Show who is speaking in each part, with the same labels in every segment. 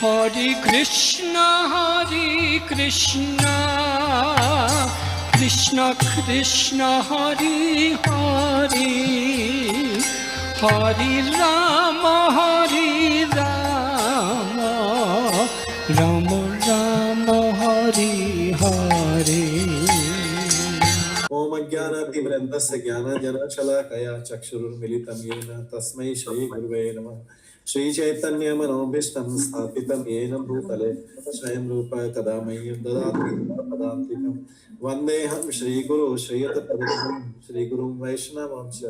Speaker 1: हरे कृष्णा कृष्ण कृष्ण हरे हरे, हरे राम राम राम हरे हरे।
Speaker 2: ओम अज्ञानातिमिरन्दस्य ज्ञानाञ्जनशलाकया चक्षुरुन्मीलितं येन तस्मै श्रीगुरुवे नमः। श्रीचैतन्यमनोभीष्टं स्थापितं येन भूतले स्वयं रूप कदा मह्यं ददाति पदान्तिकं। वन्देऽहं श्रीगुरो श्रीयुतपदं श्रीगुरुं वैष्णवंश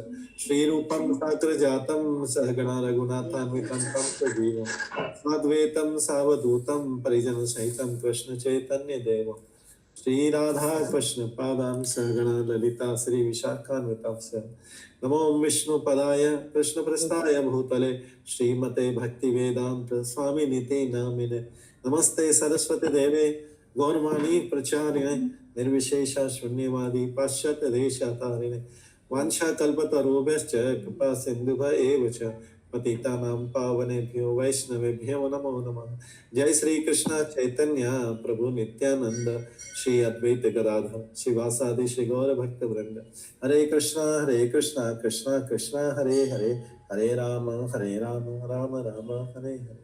Speaker 2: श्रीरूपं साग्रजातं सहगणा रघुनाथान्वितं तं सजीवं साद्वैतं सावधूतं परिजनसहितं कृष्णचैतन्यदेवं श्री राधा कृष्ण पादान सहगणा ललिता श्री विशाखान्वितांश। नमो विष्णु पदाय कृष्ण प्रस्थाय भूतले श्रीमते भक्ति वेदांत स्वामी निते नामिने। नमस्ते सरस्वती देवे गौरवाणी प्रचारिणे निर्विशेष शून्यवादी पाश्चात्य देशातारिणे। वांछा कल्पतरुभ्यश्च कृपा सिन्धुभ्य एव च पतितानां पावनेभ्यो वैष्णवेभ्यो नमो नमः। जय श्री कृष्ण चैतन्य प्रभु नित्यानंद श्री अद्वैत गदाधर शिवासादि श्री गौर भक्त वृंद। हरे कृष्णा कृष्णा कृष्णा हरे हरे, हरे राम राम राम हरे हरे।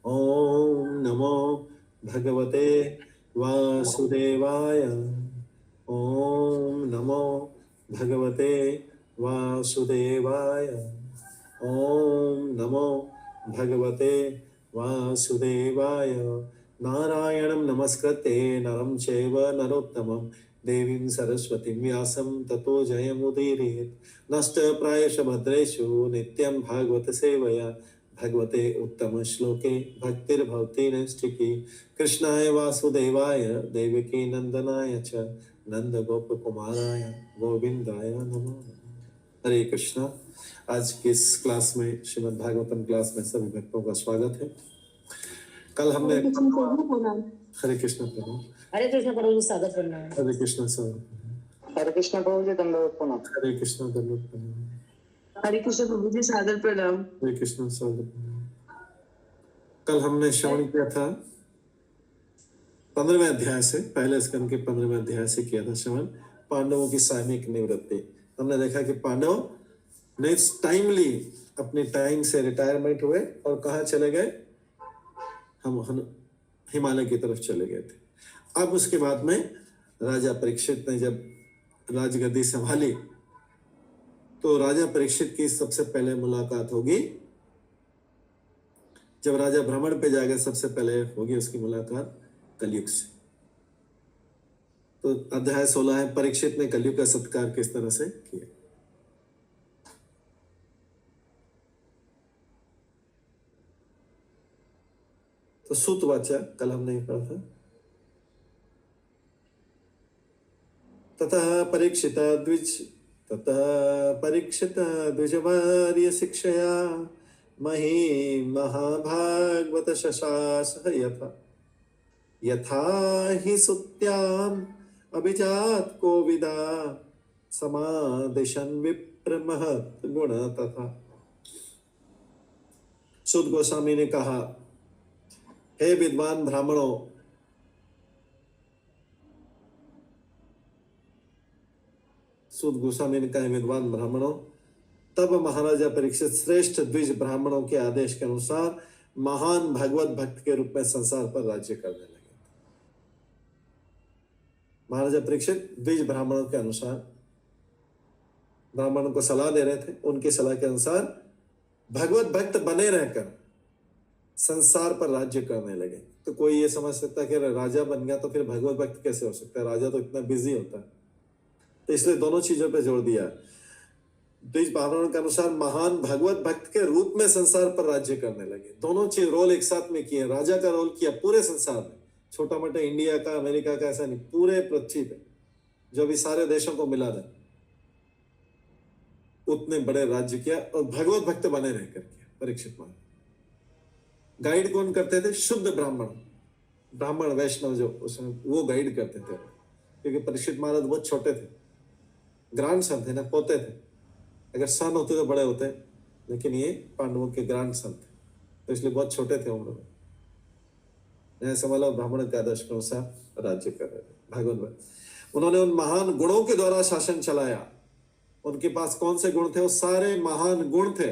Speaker 2: ओम नमो भगवते वासुदेवाय, ओम नमो भगवते वासुदेवाय, ओम नमो भगवते वासुदेवाय। नारायणं नमस्कृत्य नरं चैव नरोत्तमं देवीं सरस्वतीं व्यासं ततो जयमुदीरयेत्। नष्टप्रायेषु भद्रेषु नित्यं भागवत सेवया भगवते उत्तम श्लोके भक्तिर्भवति नैष्ठिकी। कृष्णाय वासुदेवाय देवकी नंदनाय च नंद गोप कुमाराय गोविंदाय नमो नमः। हरे कृष्णा। आज की इस क्लास में श्रीमद् भागवतम क्लास में सभी भक्तों का स्वागत है। कल हमने हरे कृष्ण प्रभु,
Speaker 3: हरे कृष्ण प्रभु जी स्वागत करना है।
Speaker 2: हरे कृष्ण सर,
Speaker 4: हरे कृष्ण प्रभु जी दंडवत प्रणाम।
Speaker 2: हरे कृष्ण दंडवत प्रणाम,
Speaker 4: हरे कृष्ण प्रभु जी सादर प्रणाम।
Speaker 2: हरे कृष्ण सादर प्रणाम। कल हमने श्रवण किया था 15वें अध्याय से, पहले स्कंद के 15वें अध्याय से किया था श्रवण पांडवों की सामयिक निवृत्ति। हमने देखा कि पांडव ने टाइमली अपने टाइम से रिटायरमेंट हुए और कहाँ चले गए, हम हिमालय की तरफ चले गए थे। अब उसके बाद में राजा परीक्षित ने जब राजगद्दी संभाली तो राजा परीक्षित की सबसे पहले मुलाकात होगी, जब राजा भ्रमण पे जाएगा सबसे पहले होगी उसकी मुलाकात कलयुग से। तो अध्याय 16 है, परीक्षित ने कलयुग का सत्कार किस तरह से किया। तो सूत वाचा कल हमने पढ़ा था। ततः परीक्षित द्विजवर्य शिक्षया मही महाभागवत शशास यथा हि सुत्याम अभिजात कोविदा समादिशन विप्र महत् गुण तथा। सूत गोस्वामी ने कहा, हे विद्वान ब्राह्मणों, सूत गोस्वामी ने कहा, विद्वान ब्राह्मणों, तब महाराजा परीक्षित श्रेष्ठ द्विज ब्राह्मणों के आदेश के अनुसार महान भगवत भक्त के रूप में संसार पर राज्य करने लगे। महाराजा परीक्षित द्विज ब्राह्मणों के अनुसार ब्राह्मणों को सलाह दे रहे थे, उनकी सलाह के अनुसार भगवत भक्त बने रहकर संसार पर राज्य करने लगे। तो कोई ये समझ सकता है कि राजा बन गया तो फिर भगवत भक्त कैसे हो सकता है, राजा तो इतना बिजी होता है। तो इसलिए दोनों चीजों पे जोर दिया। द्विज ब्राह्मणों के अनुसार महान भगवत भक्त के रूप में संसार पर राज्य करने लगे। दोनों चीज रोल एक साथ में किए। राजा का रोल किया पूरे संसार में, छोटा मोटा इंडिया का अमेरिका का ऐसा नहीं, पूरे पृथ्वी पे जो भी सारे देशों को मिला था उतने बड़े राज्य किया और भगवत भक्त बने रहकर किया। परीक्षित महाराज गाइड कौन करते थे? शुद्ध ब्राह्मण वैष्णव जो उसमें वो गाइड करते थे, क्योंकि परीक्षित महाराज बहुत छोटे थे, ग्रांड सन थे ना, पोते थे। अगर सन होते तो बड़े होते, लेकिन ये पांडवों के ग्रांड सन थे, तो इसलिए बहुत छोटे थे उम्र में। ऐसा वाला ब्राह्मण के आदर्श के अनुसार राज्य कर रहे थे भागवत भक्त। उन्होंने उन महान गुणों के द्वारा शासन चलाया। उनके पास कौन से गुण थे? वो सारे महान गुण थे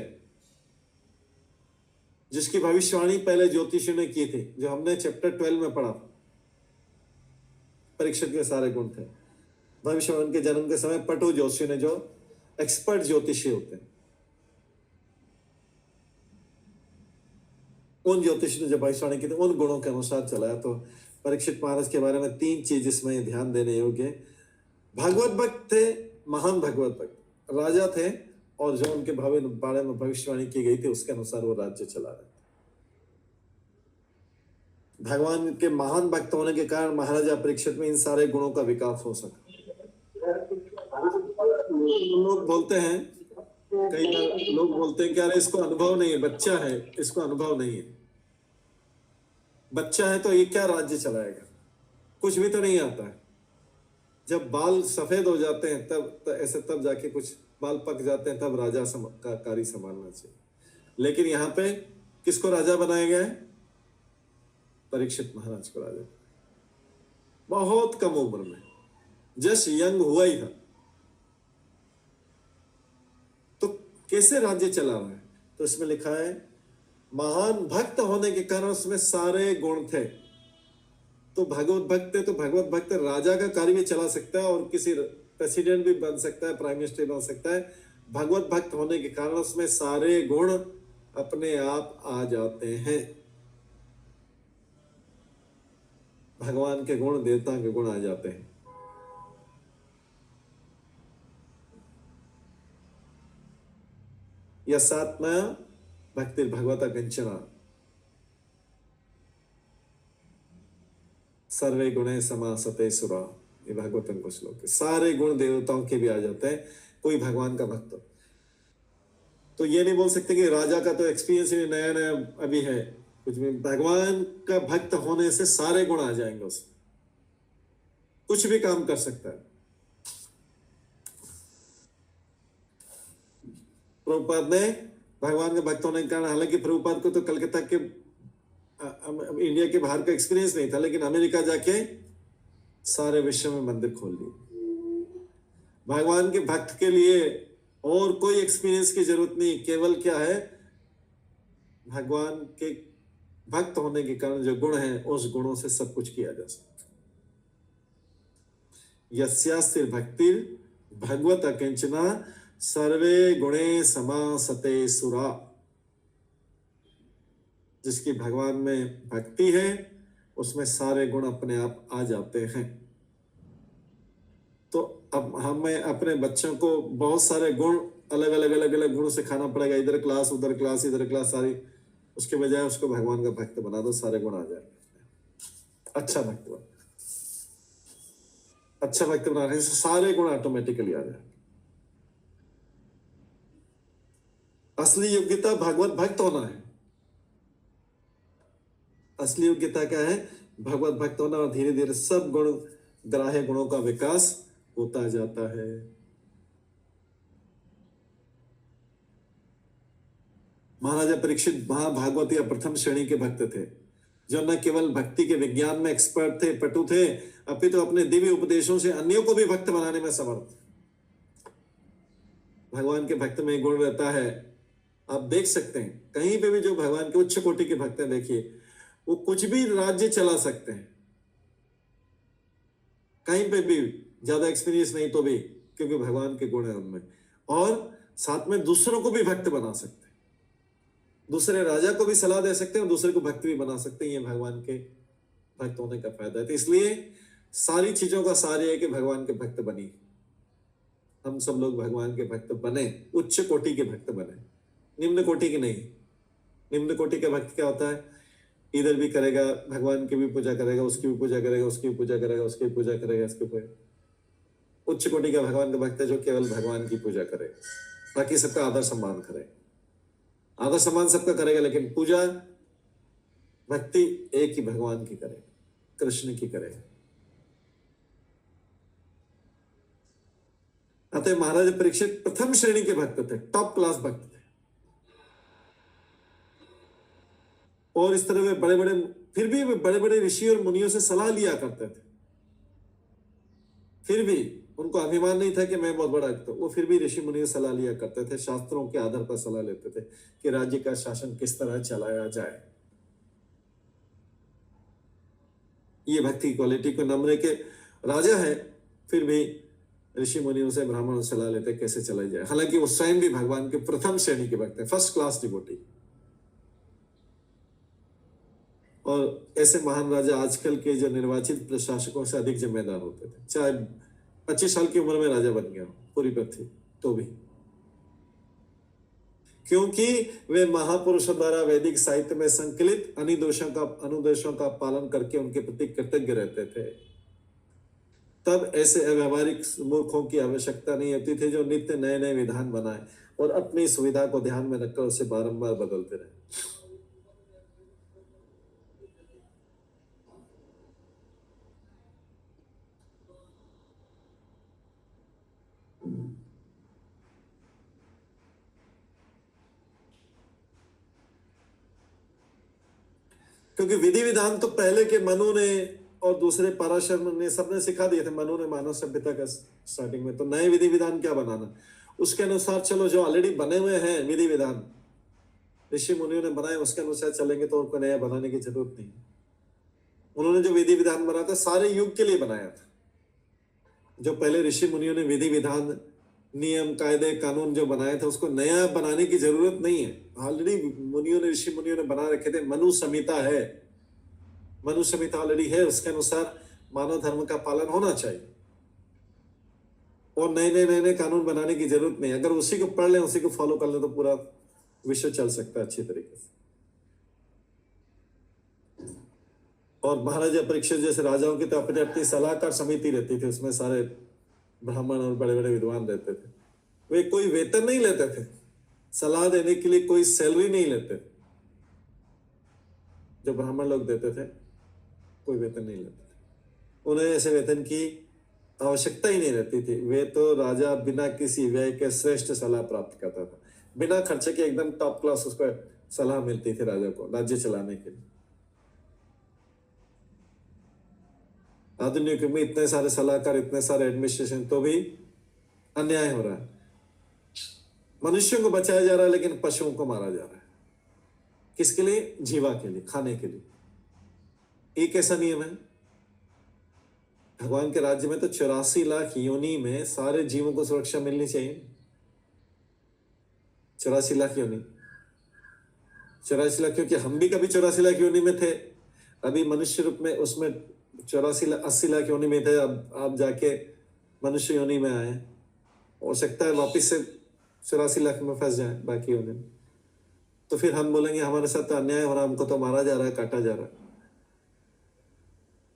Speaker 2: जिसकी भविष्यवाणी पहले ज्योतिषियों ने की थी, जो हमने चैप्टर 12 में पढ़ा। परीक्षित के सारे गुण थे। भविष्यवाणी के जन्म के समय पटु ज्योतिषी ने, जो एक्सपर्ट ज्योतिषी होते हैं, उन ज्योतिषी ने जब भविष्यवाणी की थी उन गुणों के अनुसार चलाया। तो परीक्षित महाराज के बारे में 3 चीज इसमें ध्यान देने योग्य है। भागवत भक्त थे, महान भागवत भक्त, राजा थे, और जो उनके बारे में भविष्यवाणी की गई थी उसके अनुसार वो राज्य चला रहे थे। भगवान के महान भक्त होने के कारण महाराजा परीक्षित में इन सारे गुणों का विकास हो सका। लोग बोलते हैं, कई बार लोग बोलते हैं कि अरे इसको अनुभव नहीं है, बच्चा है, इसको अनुभव नहीं है। बच्चा है तो ये क्या राज्य चलाएगा? कुछ भी तो नहीं आता है। जब बाल सफेद हो जाते हैं तब जाके, कुछ बाल पक जाते हैं तब राजा का कार्य संभालना चाहिए। लेकिन यहाँ पे किसको राजा बनाया गया है? परीक्षित महाराज को राजा। बहुत कम उम्र में, जस्ट यंग हुआ ही था, तो कैसे राज्य चला रहा है? तो इसमें लिखा है महान भक्त होने के कारण उसमें सारे गुण थे। तो भगवत भक्त है, तो भगवत भक्त राजा का कार्य भी चला सकता है और किसी प्रेसिडेंट भी बन सकता है, प्राइम मिनिस्टर बन सकता है। भगवत भक्त होने के कारण उसमें सारे गुण अपने आप आ जाते हैं। भगवान के गुण, देवता के गुण आ जाते हैं। यस्यात्मा भक्ति भगवता कंचना सर्वे गुणे समासते सुरा। ये भागवतम को श्लोक है। सारे गुण देवताओं के भी आ जाते हैं कोई भगवान का भक्त हो। तो ये नहीं बोल सकते कि राजा का तो एक्सपीरियंस ही नया नया अभी है, कुछ भी। भगवान का भक्त होने से सारे गुण आ जाएंगे उसमें, कुछ भी काम कर सकता है। प्रभुपाद ने भगवान के भक्त होने के कारण, हालांकि प्रभुपाद को तो कलकत्ता के इंडिया के बाहर का एक्सपीरियंस नहीं था, लेकिन अमेरिका जाके सारे विश्व में मंदिर खोल लिए। भगवान के भक्त के लिए और कोई एक्सपीरियंस की जरूरत नहीं, केवल क्या है, भगवान के भक्त होने के कारण जो गुण हैं उस गुणों से सब कुछ किया जा सकता है। यस्यास्ति भक्ति भगवत अकिंचना सर्वे गुणे समासते सुरा। जिसकी भगवान में भक्ति है उसमें सारे गुण अपने आप आ जाते हैं। तो अब हमें अपने बच्चों को बहुत सारे गुण, अलग अलग गुणों से खाना पड़ेगा, इधर क्लास उधर क्लास इधर क्लास सारी, उसके बजाय उसको भगवान का भक्त बना दो, सारे गुण आ जाएंगे। अच्छा भक्त बना, अच्छा भक्त बनाने से सारे गुण ऑटोमेटिकली आ जाएंगे। असली योग्यता भगवत भक्त होना है। असली योग्यता क्या है? भगवत भक्त होना, और धीरे धीरे सब गुण, ग्राह्य गुणों का विकास होता जाता है। महाराजा परीक्षित महाभागवत या प्रथम श्रेणी के भक्त थे, जो न केवल भक्ति के विज्ञान में एक्सपर्ट थे, पटु थे, अपितु अपने दिव्य उपदेशों से अन्यों को भी भक्त बनाने में समर्थ। भगवान के भक्त में गुण रहता है। आप देख सकते हैं कहीं पे भी जो भगवान के उच्च कोटि के भक्त हैं, देखिए वो कुछ भी राज्य चला सकते हैं, कहीं पे भी, ज्यादा एक्सपीरियंस नहीं तो भी, क्योंकि भगवान के गुण है उनमें। और साथ में दूसरों को भी भक्त बना सकते हैं, दूसरे राजा को भी सलाह दे सकते हैं और दूसरे को भक्त भी बना सकते हैं। ये भगवान के भक्त होने का फायदा है। तो इसलिए सारी चीजों का सार है कि भगवान के भक्त बनी, हम सब लोग भगवान के भक्त बने, उच्च कोटि के भक्त बने, निम्न कोटि के नहीं। निम्न कोटि का भक्त क्या होता है? इधर भी करेगा, भगवान की भी पूजा करेगा, उसकी भी पूजा करेगा, उसकी भी पूजा करेगा, उसकी भी पूजा करेगा, इसके पूजा। उच्च कोटि का भगवान का भक्त है जो केवल भगवान की पूजा करे, बाकी सबका आदर सम्मान करे। आदर सम्मान सबका करेगा, लेकिन पूजा भक्ति एक ही भगवान की करे, कृष्ण की करे। अतः महाराज परीक्षित प्रथम श्रेणी के भक्त थे, टॉप क्लास भक्त थे। और इस तरह वे बड़े बड़े, फिर भी वे बड़े बड़े ऋषि और मुनियों से सलाह लिया करते थे। फिर भी उनको अभिमान नहीं था कि मैं बहुत बड़ा, तो वो फिर भी ऋषि मुनियों से सलाह लिया करते थे, शास्त्रों के आधार पर सलाह लेते थे कि राज्य का शासन किस तरह चलाया जाए। ये भक्ति क्वालिटी को, नम्र के राजा है फिर भी ऋषि मुनियों से, ब्राह्मणों से सलाह लेते कैसे चलाई जाए। हालांकि वो स्वयं भी भगवान के प्रथम श्रेणी के भक्त हैं, फर्स्ट क्लास डिवोटी। और ऐसे महान राजा आजकल के जो निर्वाचित प्रशासकों से अधिक जिम्मेदार होते थे, चाहे 25 साल की उम्र में राजा बन गया पूरी पृथ्वी तो भी, क्योंकि वे महापुरुषों द्वारा वैदिक साहित्य में संकलित अनुदेशों का पालन करके उनके प्रति कृतज्ञ रहते थे। तब ऐसे अव्यावहारिक मूर्खों की आवश्यकता नहीं होती थी जो नित्य नए नए विधान बनाए और अपनी सुविधा को ध्यान में रखकर उसे बारंबार बदलते रहे। क्योंकि विधि विधान तो पहले के मनु ने और दूसरे पराशर ने सबने सिखा दिए थे। मनु ने मानव सभ्यता का स्टार्टिंग में, तो नए विधि विधान क्या बनाना, उसके अनुसार चलो, जो ऑलरेडी बने हुए हैं विधि विधान ऋषि मुनियों ने बनाए उसके अनुसार चलेंगे तो उनको नया बनाने की जरूरत नहीं। उन्होंने जो विधि विधान बनाया था सारे युग के लिए बनाया था। जो पहले ऋषि मुनियों ने विधि विधान, नियम, कायदे, कानून जो बनाए थे उसको नया बनाने की जरूरत नहीं है। ऑलरेडी मुनियों ने, ऋषि मुनियों ने बना रखे थे। मनु संहिता है, मनु संहिता ऑलरेडी है, उसके अनुसार मानव धर्म का पालन होना चाहिए और नए नए कानून बनाने की जरूरत नहीं। अगर उसी को पढ़ लें, उसी को फॉलो कर लें तो पूरा विश्व चल सकता है अच्छी तरीके से। और महाराजा परीक्षित जैसे राजाओं की तो अपनी अपनी सलाहकार समिति रहती थी, उसमें सारे ब्राह्मण और बड़े बड़े विद्वान रहते थे। वे कोई वेतन नहीं लेते थे, सलाह देने के लिए कोई सैलरी नहीं लेते। जो ब्राह्मण लोग देते थे कोई वेतन नहीं लेते थे, उन्हें ऐसे वेतन की आवश्यकता ही नहीं रहती थी। वे तो राजा बिना किसी व्यय के श्रेष्ठ सलाह प्राप्त करता था, बिना खर्चे के एकदम टॉप क्लास उसको सलाह मिलती थी राजा को राज्य चलाने के लिए। आधुनिक युग में इतने सारे सलाहकार, इतने सारे एडमिनिस्ट्रेशन, तो भी अन्याय हो रहा है। मनुष्यों को बचाया जा रहा है लेकिन पशुओं को मारा जा रहा है। किसके लिए? जीवा के लिए, खाने के लिए। एक ऐसा नियम है भगवान के राज्य में, तो 84 लाख योनि में सारे जीवों को सुरक्षा मिलनी चाहिए। 84 लाख योनि, 84 लाख, क्योंकि हम भी कभी 84 लाख योनि में थे। अभी मनुष्य रूप में उसमें 80 लाख योनि में थे, अब आप जाके मनुष्य योनि में आए। हो सकता है वापिस से 84 लाख में फंस जाए बाकी योनि में, तो फिर हम बोलेंगे हमारे साथ तो अन्याय हो रहा, हमको तो मारा जा रहा है, काटा जा रहा है।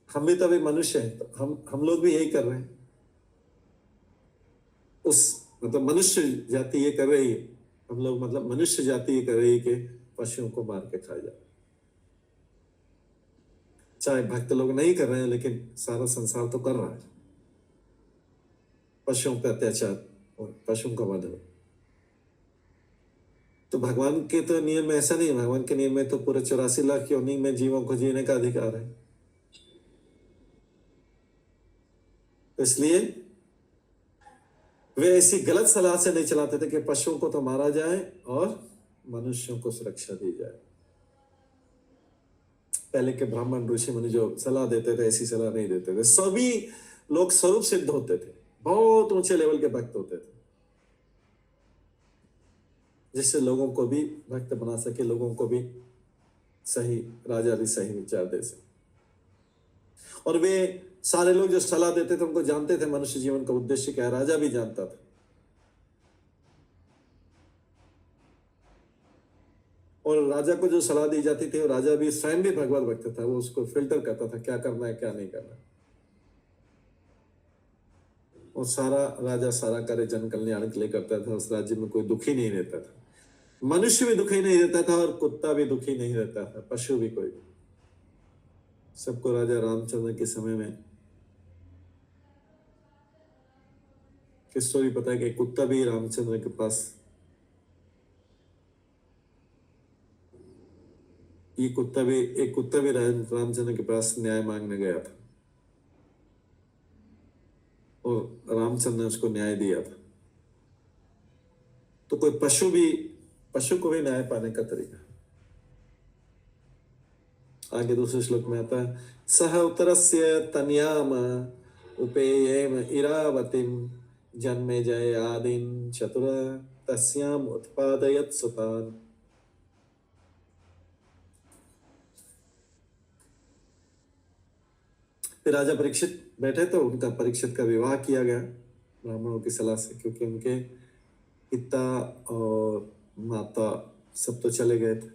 Speaker 2: हम भी तो अभी मनुष्य हैं, तो हम लोग भी यही कर रहे हैं। मतलब मनुष्य जाति ये कर रही है, हम लोग मतलब मनुष्य जाति ये कर रही है कि पशुओं को मार के खाया जाए। चाहे भक्त लोग नहीं कर रहे हैं लेकिन सारा संसार तो कर रहा है। पशुओं पर अत्याचार और पशुओं का वध। तो भगवान के तो नियम में ऐसा नहीं है। भगवान के नियम में तो पूरे 84 लाख योनि में जीवों को जीने का अधिकार है। तो इसलिए वे ऐसी गलत सलाह से नहीं चलाते थे कि पशुओं को तो मारा जाए और मनुष्यों को सुरक्षा दी जाए। पहले के ब्राह्मण ऋषि मुनि जो सलाह देते थे ऐसी सलाह नहीं देते थे। सभी लोग स्वरूप सिद्ध होते थे, बहुत ऊंचे लेवल के भक्त होते थे, जिससे लोगों को भी भक्त बना सके, लोगों को भी सही, राजा भी सही विचार दे सके। और वे सारे लोग जो सलाह देते थे उनको जानते थे मनुष्य जीवन का उद्देश्य क्या है। राजा भी जानता था। और राजा को जो सलाह दी जाती थी, राजा भी स्वयं भी भगवत भक्त था, वो उसको फिल्टर करता था क्या करना है क्या नहीं करना। और सारा राजा सारा कार्य जन कल्याण के लिए करता था। उस राज्य में कोई दुखी नहीं रहता था, मनुष्य भी दुखी नहीं रहता था और कुत्ता भी दुखी नहीं रहता था, पशु भी कोई। सबको राजा रामचंद्र के समय में की स्टोरी पता है कि कुत्ता भी रामचंद्र के पास एक कुत्ता भी रामचंद्र के पास न्याय मांगने गया था और रामचंद्र ने उसको न्याय दिया था। तो कोई पशु को भी न्याय पाने का तरीका। आगे दूसरे श्लोक में आता है, सह उत्तरस्य तनयाम उपेयेम इरावतीम जन्मेजय आदिन चतुर तस्याम उत्पादयत सुतान। फिर राजा परीक्षित बैठे तो उनका परीक्षित का विवाह किया गया ब्राह्मणों की सलाह से, क्योंकि उनके पिता और माता सब तो चले गए थे।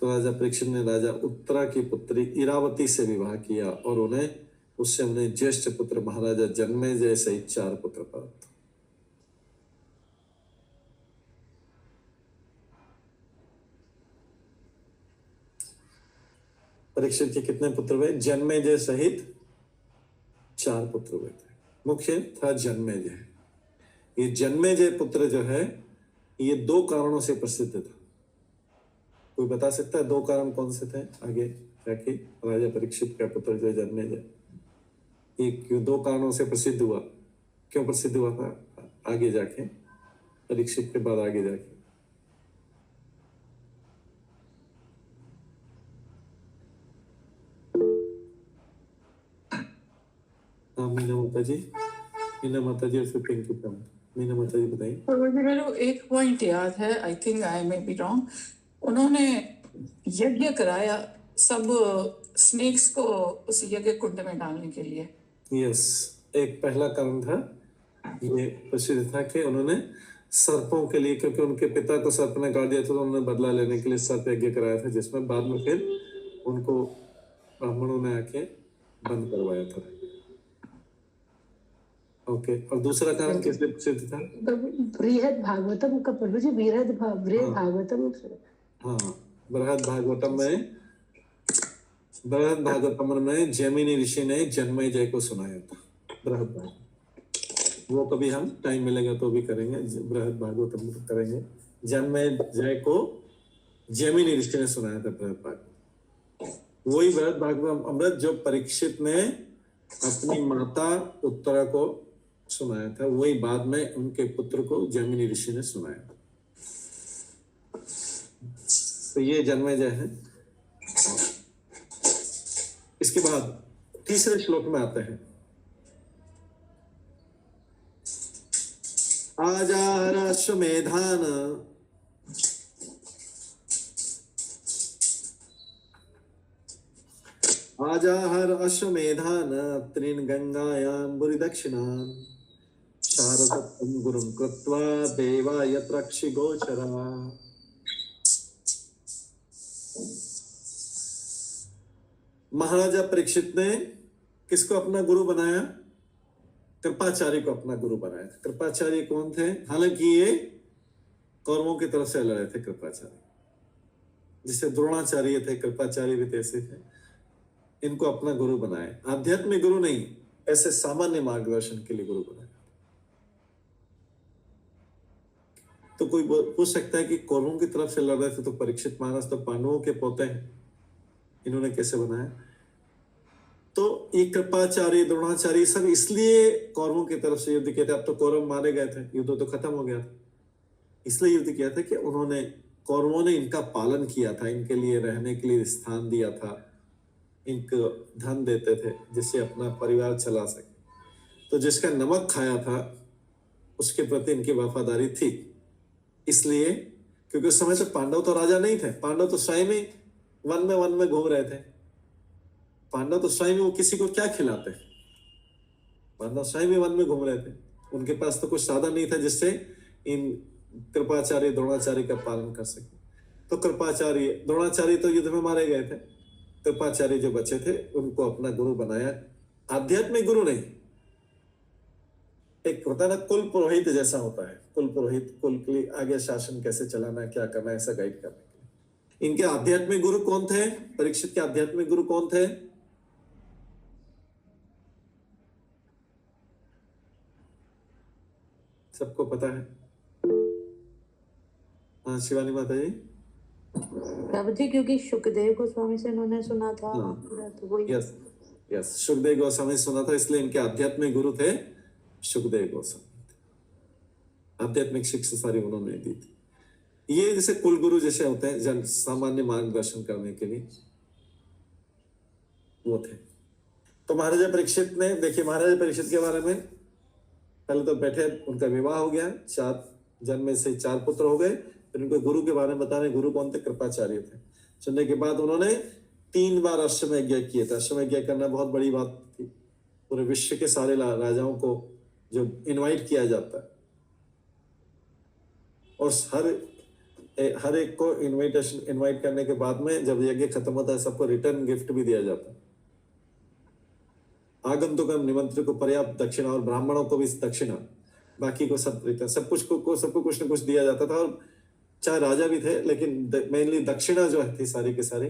Speaker 2: तो राजा परीक्षित ने राजा उत्तरा की पुत्री इरावती से विवाह किया और उन्हें ज्येष्ठ पुत्र महाराजा जन्मेजय सहित 4 पुत्र प्राप्त। परीक्षित के कितने पुत्र हुए? जन्मेजय सहित 4 पुत्र हुए थे। मुख्य था जन्मेजय। ये जन्मेजय पुत्र जो है ये 2 कारणों से प्रसिद्ध था। कोई बता सकता है 2 कारण कौन से थे? आगे जाके राजा परीक्षित का पुत्र जो जन्मेजय, ये क्यों 2 कारणों से प्रसिद्ध हुआ? क्यों प्रसिद्ध हुआ था? आगे जाके परीक्षित के बाद आगे जाके मीना माता जी और फिर पिंकी का मीना माता जी बताइए।
Speaker 5: और मुझे मेरे को एक पॉइंट याद है, I think I may be wrong, उन्होंने यज्ञ कराया सब स्नेक्स को उस यज्ञ कुंड में डालने के लिए।
Speaker 2: यस, एक पहला कारण था ये प्रसिद्ध था कि उन्होंने सर्पों के लिए, क्योंकि उनके पिता को सर्प ने काट दिया था तो उन्होंने बदला लेने के लिए सर्प यज्ञ कराया था, जिसमें बाद में फिर उनको ब्राह्मणों ने आके बंद करवाया था। ओके, और दूसरा कारण किस लिए प्रसिद्ध था?
Speaker 3: बृहद भागवतम का प्रभु जी, बृहद भागवतम।
Speaker 2: हाँ, बृहद भागवतम में जैमिनी ऋषि ने जन्मेजय को सुनाया था। बृहद भागवत वो कभी हम टाइम मिलेगा तो भी करेंगे, बृहद भागवतम करेंगे। जन्मेजय को जैमिनी ऋषि ने सुनाया था बृहद भागवत। वही बृहद भागवत अमृत जो परीक्षित ने अपनी माता उत्तरा को सुनाया था, वही बाद में उनके पुत्र को जैमिनी ऋषि ने सुनाया। तो ये जन्मेजय है। इसके बाद तीसरे श्लोक में आते हैं, आजार अश्वमेधान आजाहर अश्वमेधान त्रीन गंगायां बुरी दक्षिणान शारदत्तम गुरुं कृत्वा देवाय त्रक्षि गोचरा। महाराजा परीक्षित ने किसको अपना गुरु बनाया? कृपाचार्य को अपना गुरु बनाया। कृपाचार्य कौन थे? हालांकि ये कौरवों की तरफ से लड़े थे कृपाचार्य, जिसे द्रोणाचार्य थे, कृपाचार्य भी ऐसे थे। इनको अपना गुरु बनाए, आध्यात्मिक गुरु नहीं, ऐसे सामान्य मार्गदर्शन के लिए गुरु बनाए। तो कोई पूछ सकता है कि कौरवों की तरफ से लड़ रहे थे तो परीक्षित महाराज तो पांडवों के पोते हैं, इन्होंने कैसे बनाया? तो ये कृपाचार्य, द्रोणाचार्य सब इसलिए कौरवों की तरफ से युद्ध किया था। अब तो कौरव मारे गए थे, युद्ध तो खत्म हो गया था, इसलिए युद्ध किया था कि उन्होंने, कौरवों ने इनका पालन किया था, इनके लिए रहने के लिए स्थान दिया था, इनको धन देते थे जिससे अपना परिवार चला सके। तो जिसका नमक खाया था उसके प्रति इनकी वफादारी थी। इसलिए, क्योंकि उस समय से पांडव तो राजा नहीं थे, पांडव तो स्वयं ही वन में घूम रहे थे। पांडव तो स्वयं वो किसी को क्या खिलाते? पांडव स्वयं ही वन में घूम रहे थे, उनके पास तो कुछ साधन नहीं था जिससे इन कृपाचार्य, द्रोणाचार्य का पालन कर सके। तो कृपाचार्य, द्रोणाचार्य तो युद्ध में मारे गए थे, कृपाचार्य जो बचे थे उनको अपना गुरु बनाया। आध्यात्मिक गुरु नहीं, एक होता है ना कुल पुरोहित जैसा होता है, कुल पुरोहित, कुल के लिए आगे शासन कैसे चलाना है, क्या करना है, ऐसा गाइड करने के लिए। इनके आध्यात्मिक गुरु कौन थे? परीक्षित के आध्यात्मिक गुरु कौन थे? सबको पता है? हाँ शिवानी माता जी।
Speaker 3: प्रभु जी क्योंकि सुखदेव गोस्वामी से उन्होंने सुना था
Speaker 2: हाँ।
Speaker 3: पूरा, तो वही
Speaker 2: यस यस, सुखदेव गोस्वामी सुना था, इसलिए इनके आध्यात्मिक गुरु थे सुखदेव गोस्वामी। आध्यात्मिक शिक्षा सारी उन्होंने दी थी। ये जैसे कुल गुरु जैसे होते हैं जन सामान्य मार्गदर्शन करने के लिए वो थे। तो महाराजा परीक्षित ने, देखिए महाराजा परीक्षित के बारे में पहले तो बैठे, उनका विवाह हो गया, 4 जन्म में से 4 पुत्र हो गए। फिर उनको गुरु के बारे में बता रहे, गुरु कौन थे? कृपाचार्य थे। सुनने के बाद उन्होंने 3 बार अश्वमेध यज्ञ किए थे। अश्वमेध यज्ञ करना बहुत बड़ी बात थी। पूरे विश्व के सारे राजाओं को जो इनवाइट किया जाता है और हर एक को इनवाइट करने के बाद में जब यज्ञ खत्म होता है सबको रिटर्न गिफ्ट भी दिया जाता है। आगंतुक निमंत्रित को पर्याप्त दक्षिणा और ब्राह्मणों को भी दक्षिणा, बाकी को सब रिटर्न, सब कुछ को सबको कुछ न कुछ दिया जाता था। और चाहे राजा भी थे लेकिन मेनली दक्षिणा जो थी सारी के सारी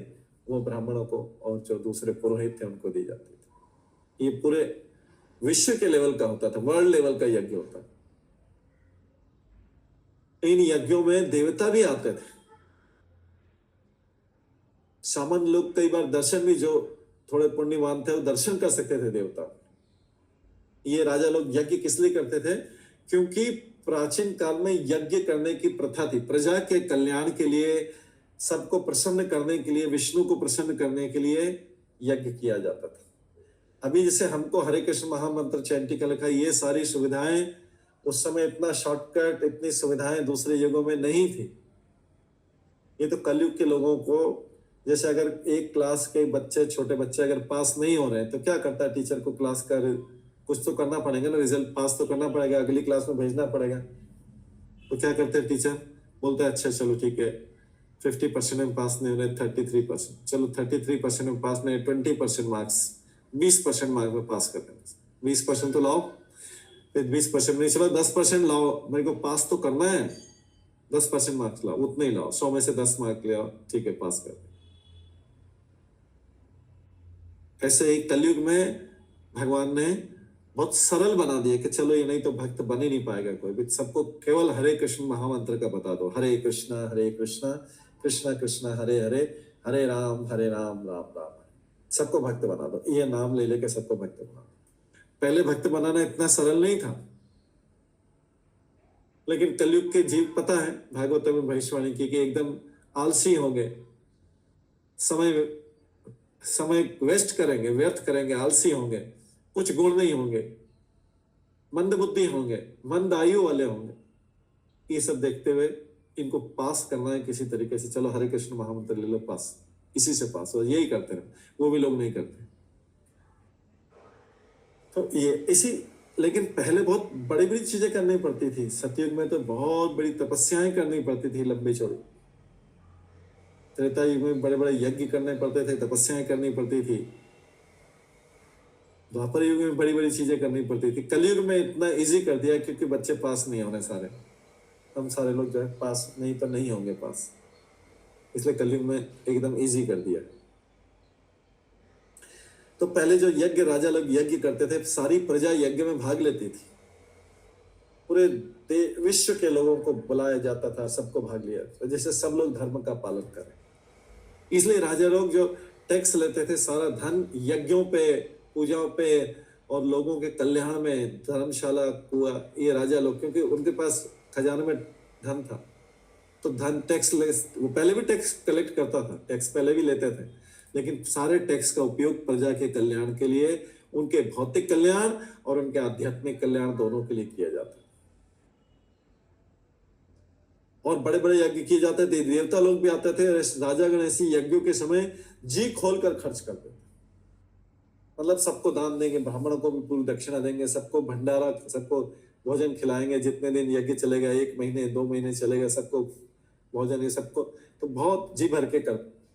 Speaker 2: वो ब्राह्मणों को और जो दूसरे पुरोहित थे उनको दी जाती थी। ये पूरे विश्व के लेवल का होता था, वर्ल्ड लेवल का यज्ञ होता था। इन यज्ञों में देवता भी आते थे। सामान्य लोग कई बार दर्शन भी, जो थोड़े पुण्यवान थे वो दर्शन कर सकते थे देवता। ये राजा लोग यज्ञ किस लिए करते थे? क्योंकि प्राचीन काल में यज्ञ करने की प्रथा थी, प्रजा के कल्याण के लिए, सबको प्रसन्न करने के लिए, विष्णु को प्रसन्न करने के लिए यज्ञ किया जाता था। अभी जैसे हमको हरे कृष्ण महामंत्र चैंटिंग का लिखा, ये सारी सुविधाएं उस समय इतना शॉर्टकट, इतनी सुविधाएं दूसरे युगों में नहीं थी। ये तो कलयुग के लोगों को, जैसे अगर एक क्लास के बच्चे, छोटे बच्चे अगर पास नहीं हो रहे हैं तो क्या करता है टीचर को? क्लास का कुछ तो करना पड़ेगा ना, रिजल्ट पास तो करना पड़ेगा, अगली क्लास में भेजना पड़ेगा। तो क्या करते हैं टीचर? बोलता है अच्छा चलो ठीक है 50% में पास नहीं हो रहे, 33%, चलो 33% में पास नहीं, 20% मार्क्स, 20% मार्क्स में पास कर देंगे। 20% तो लाओ, फिर 20% नहीं, चलो 10% लाओ, मेरे को पास तो करना है, 10% मार्क्स लाओ, उतने ही लाओ, 100 में से 10 मार्क ले आओ, ठीक है पास कर दे। ऐसे ही कलयुग में भगवान ने बहुत सरल बना दिया कि चलो ये नहीं तो भक्त बन ही नहीं पाएगा कोई भी, सबको केवल हरे कृष्ण महामंत्र का बता दो, हरे कृष्णा कृष्णा कृष्णा हरे हरे, हरे राम राम राम, सबको भक्त बना दो। ये नाम ले लेके सबको भक्त बना दो। पहले भक्त बनाना इतना सरल नहीं था, लेकिन कलयुग के जीव, पता है भागवत में भविष्यवाणी की कि एकदम आलसी होंगे, समय वेस्ट करेंगे, व्यर्थ करेंगे, आलसी होंगे, कुछ गुण नहीं होंगे, मंद बुद्धि होंगे, मंद आयु वाले होंगे। ये सब देखते हुए इनको पास करना है किसी तरीके से, चलो हरे कृष्ण महामंत्र ले लो, पास, इसी से पास हो, यही करते हैं। वो भी लोग नहीं करते। तो ये इसी, लेकिन पहले बहुत बड़ी बड़ी चीजें करनी पड़ती थी। सतयुग में तो बहुत बड़ी तपस्याएं करनी पड़ती थी, लंबी चौड़ी। त्रेता युग में बड़े बड़े यज्ञ करने पड़ते थे, तपस्याएं करनी पड़ती थी। द्वापर युग में बड़ी बड़ी चीजें करनी पड़ती थी। कलयुग में इतना इजी कर दिया क्योंकि बच्चे पास नहीं होने सारे, हम सारे लोग जो है पास नहीं तो नहीं होंगे पास, इसलिए कलयुग में एकदम इजी कर दिया। तो पहले जो यज्ञ राजा लोग यज्ञ करते थे, सारी प्रजा यज्ञ में भाग लेती थी। पूरे विश्व के लोगों को बुलाया जाता था, सबको भाग लिया था, जैसे सब लोग धर्म का पालन करें। इसलिए राजा लोग जो टैक्स लेते थे, सारा धन यज्ञों पे, पूजाओं पे और लोगों के कल्याण में, धर्मशाला, कुआ, ये राजा लोग, क्योंकि उनके पास खजाने में धन था, तो धन टैक्स वो पहले भी टैक्स कलेक्ट करता था, टैक्स पहले भी लेते थे, लेकिन सारे टैक्स का उपयोग प्रजा के कल्याण के लिए, उनके भौतिक कल्याण और उनके आध्यात्मिक कल्याण दोनों के लिए किया जाता है। और बड़े बड़े यज्ञ किए जाते थे, देवता लोग भी आते थे, राजागण ऐसी यज्ञों के समय जी खोलकर खर्च करते थे। मतलब सबको दान देंगे, ब्राह्मणों को भी पूरी दक्षिणा देंगे, सबको भंडारा, सबको भोजन खिलाएंगे, जितने दिन यज्ञ चलेगा, 1 महीने 2 महीने चलेगा, सबको भोजन, ये सबको, तो बहुत जी भर के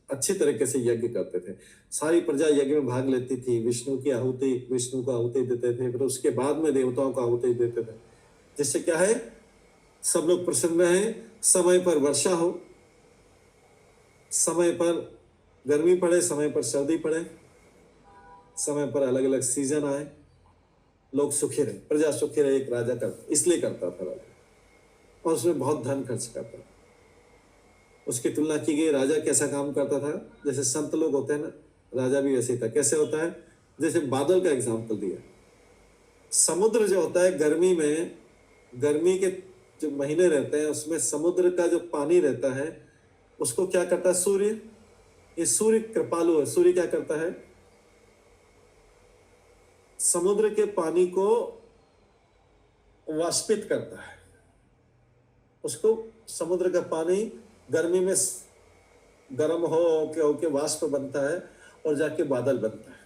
Speaker 2: अच्छी तरीके से यज्ञ करते थे। सारी प्रजा यज्ञ में भाग लेती थी, विष्णु को आहुति देते थे, फिर उसके बाद में देवताओं को आहुति देते थे, जिससे क्या है, सब लोग प्रसन्न रहे, समय पर वर्षा हो, समय पर गर्मी पड़े, समय पर सर्दी पड़े, समय पर अलग अलग सीजन आए, लोग सुखी रहे, प्रजा सुखी रहे। एक राजा इसलिए करता था राजा, और उसमें बहुत धन खर्च करता था। उसकी तुलना की गई राजा कैसा काम करता था, जैसे संत लोग होते हैं ना, राजा भी वैसे ही था। कैसे होता है, जैसे बादल का एग्जाम्पल दिया। समुद्र जो होता है गर्मी में, गर्मी के जो महीने रहते हैं उसमें समुद्र का जो पानी रहता है उसको क्या करता है सूर्य, ये सूर्य कृपालु है। सूर्य क्या करता है, समुद्र के पानी को वाष्पित करता है। उसको समुद्र का पानी गर्मी में गर्म होके वाष्प बनता है और जाके बादल बनता है।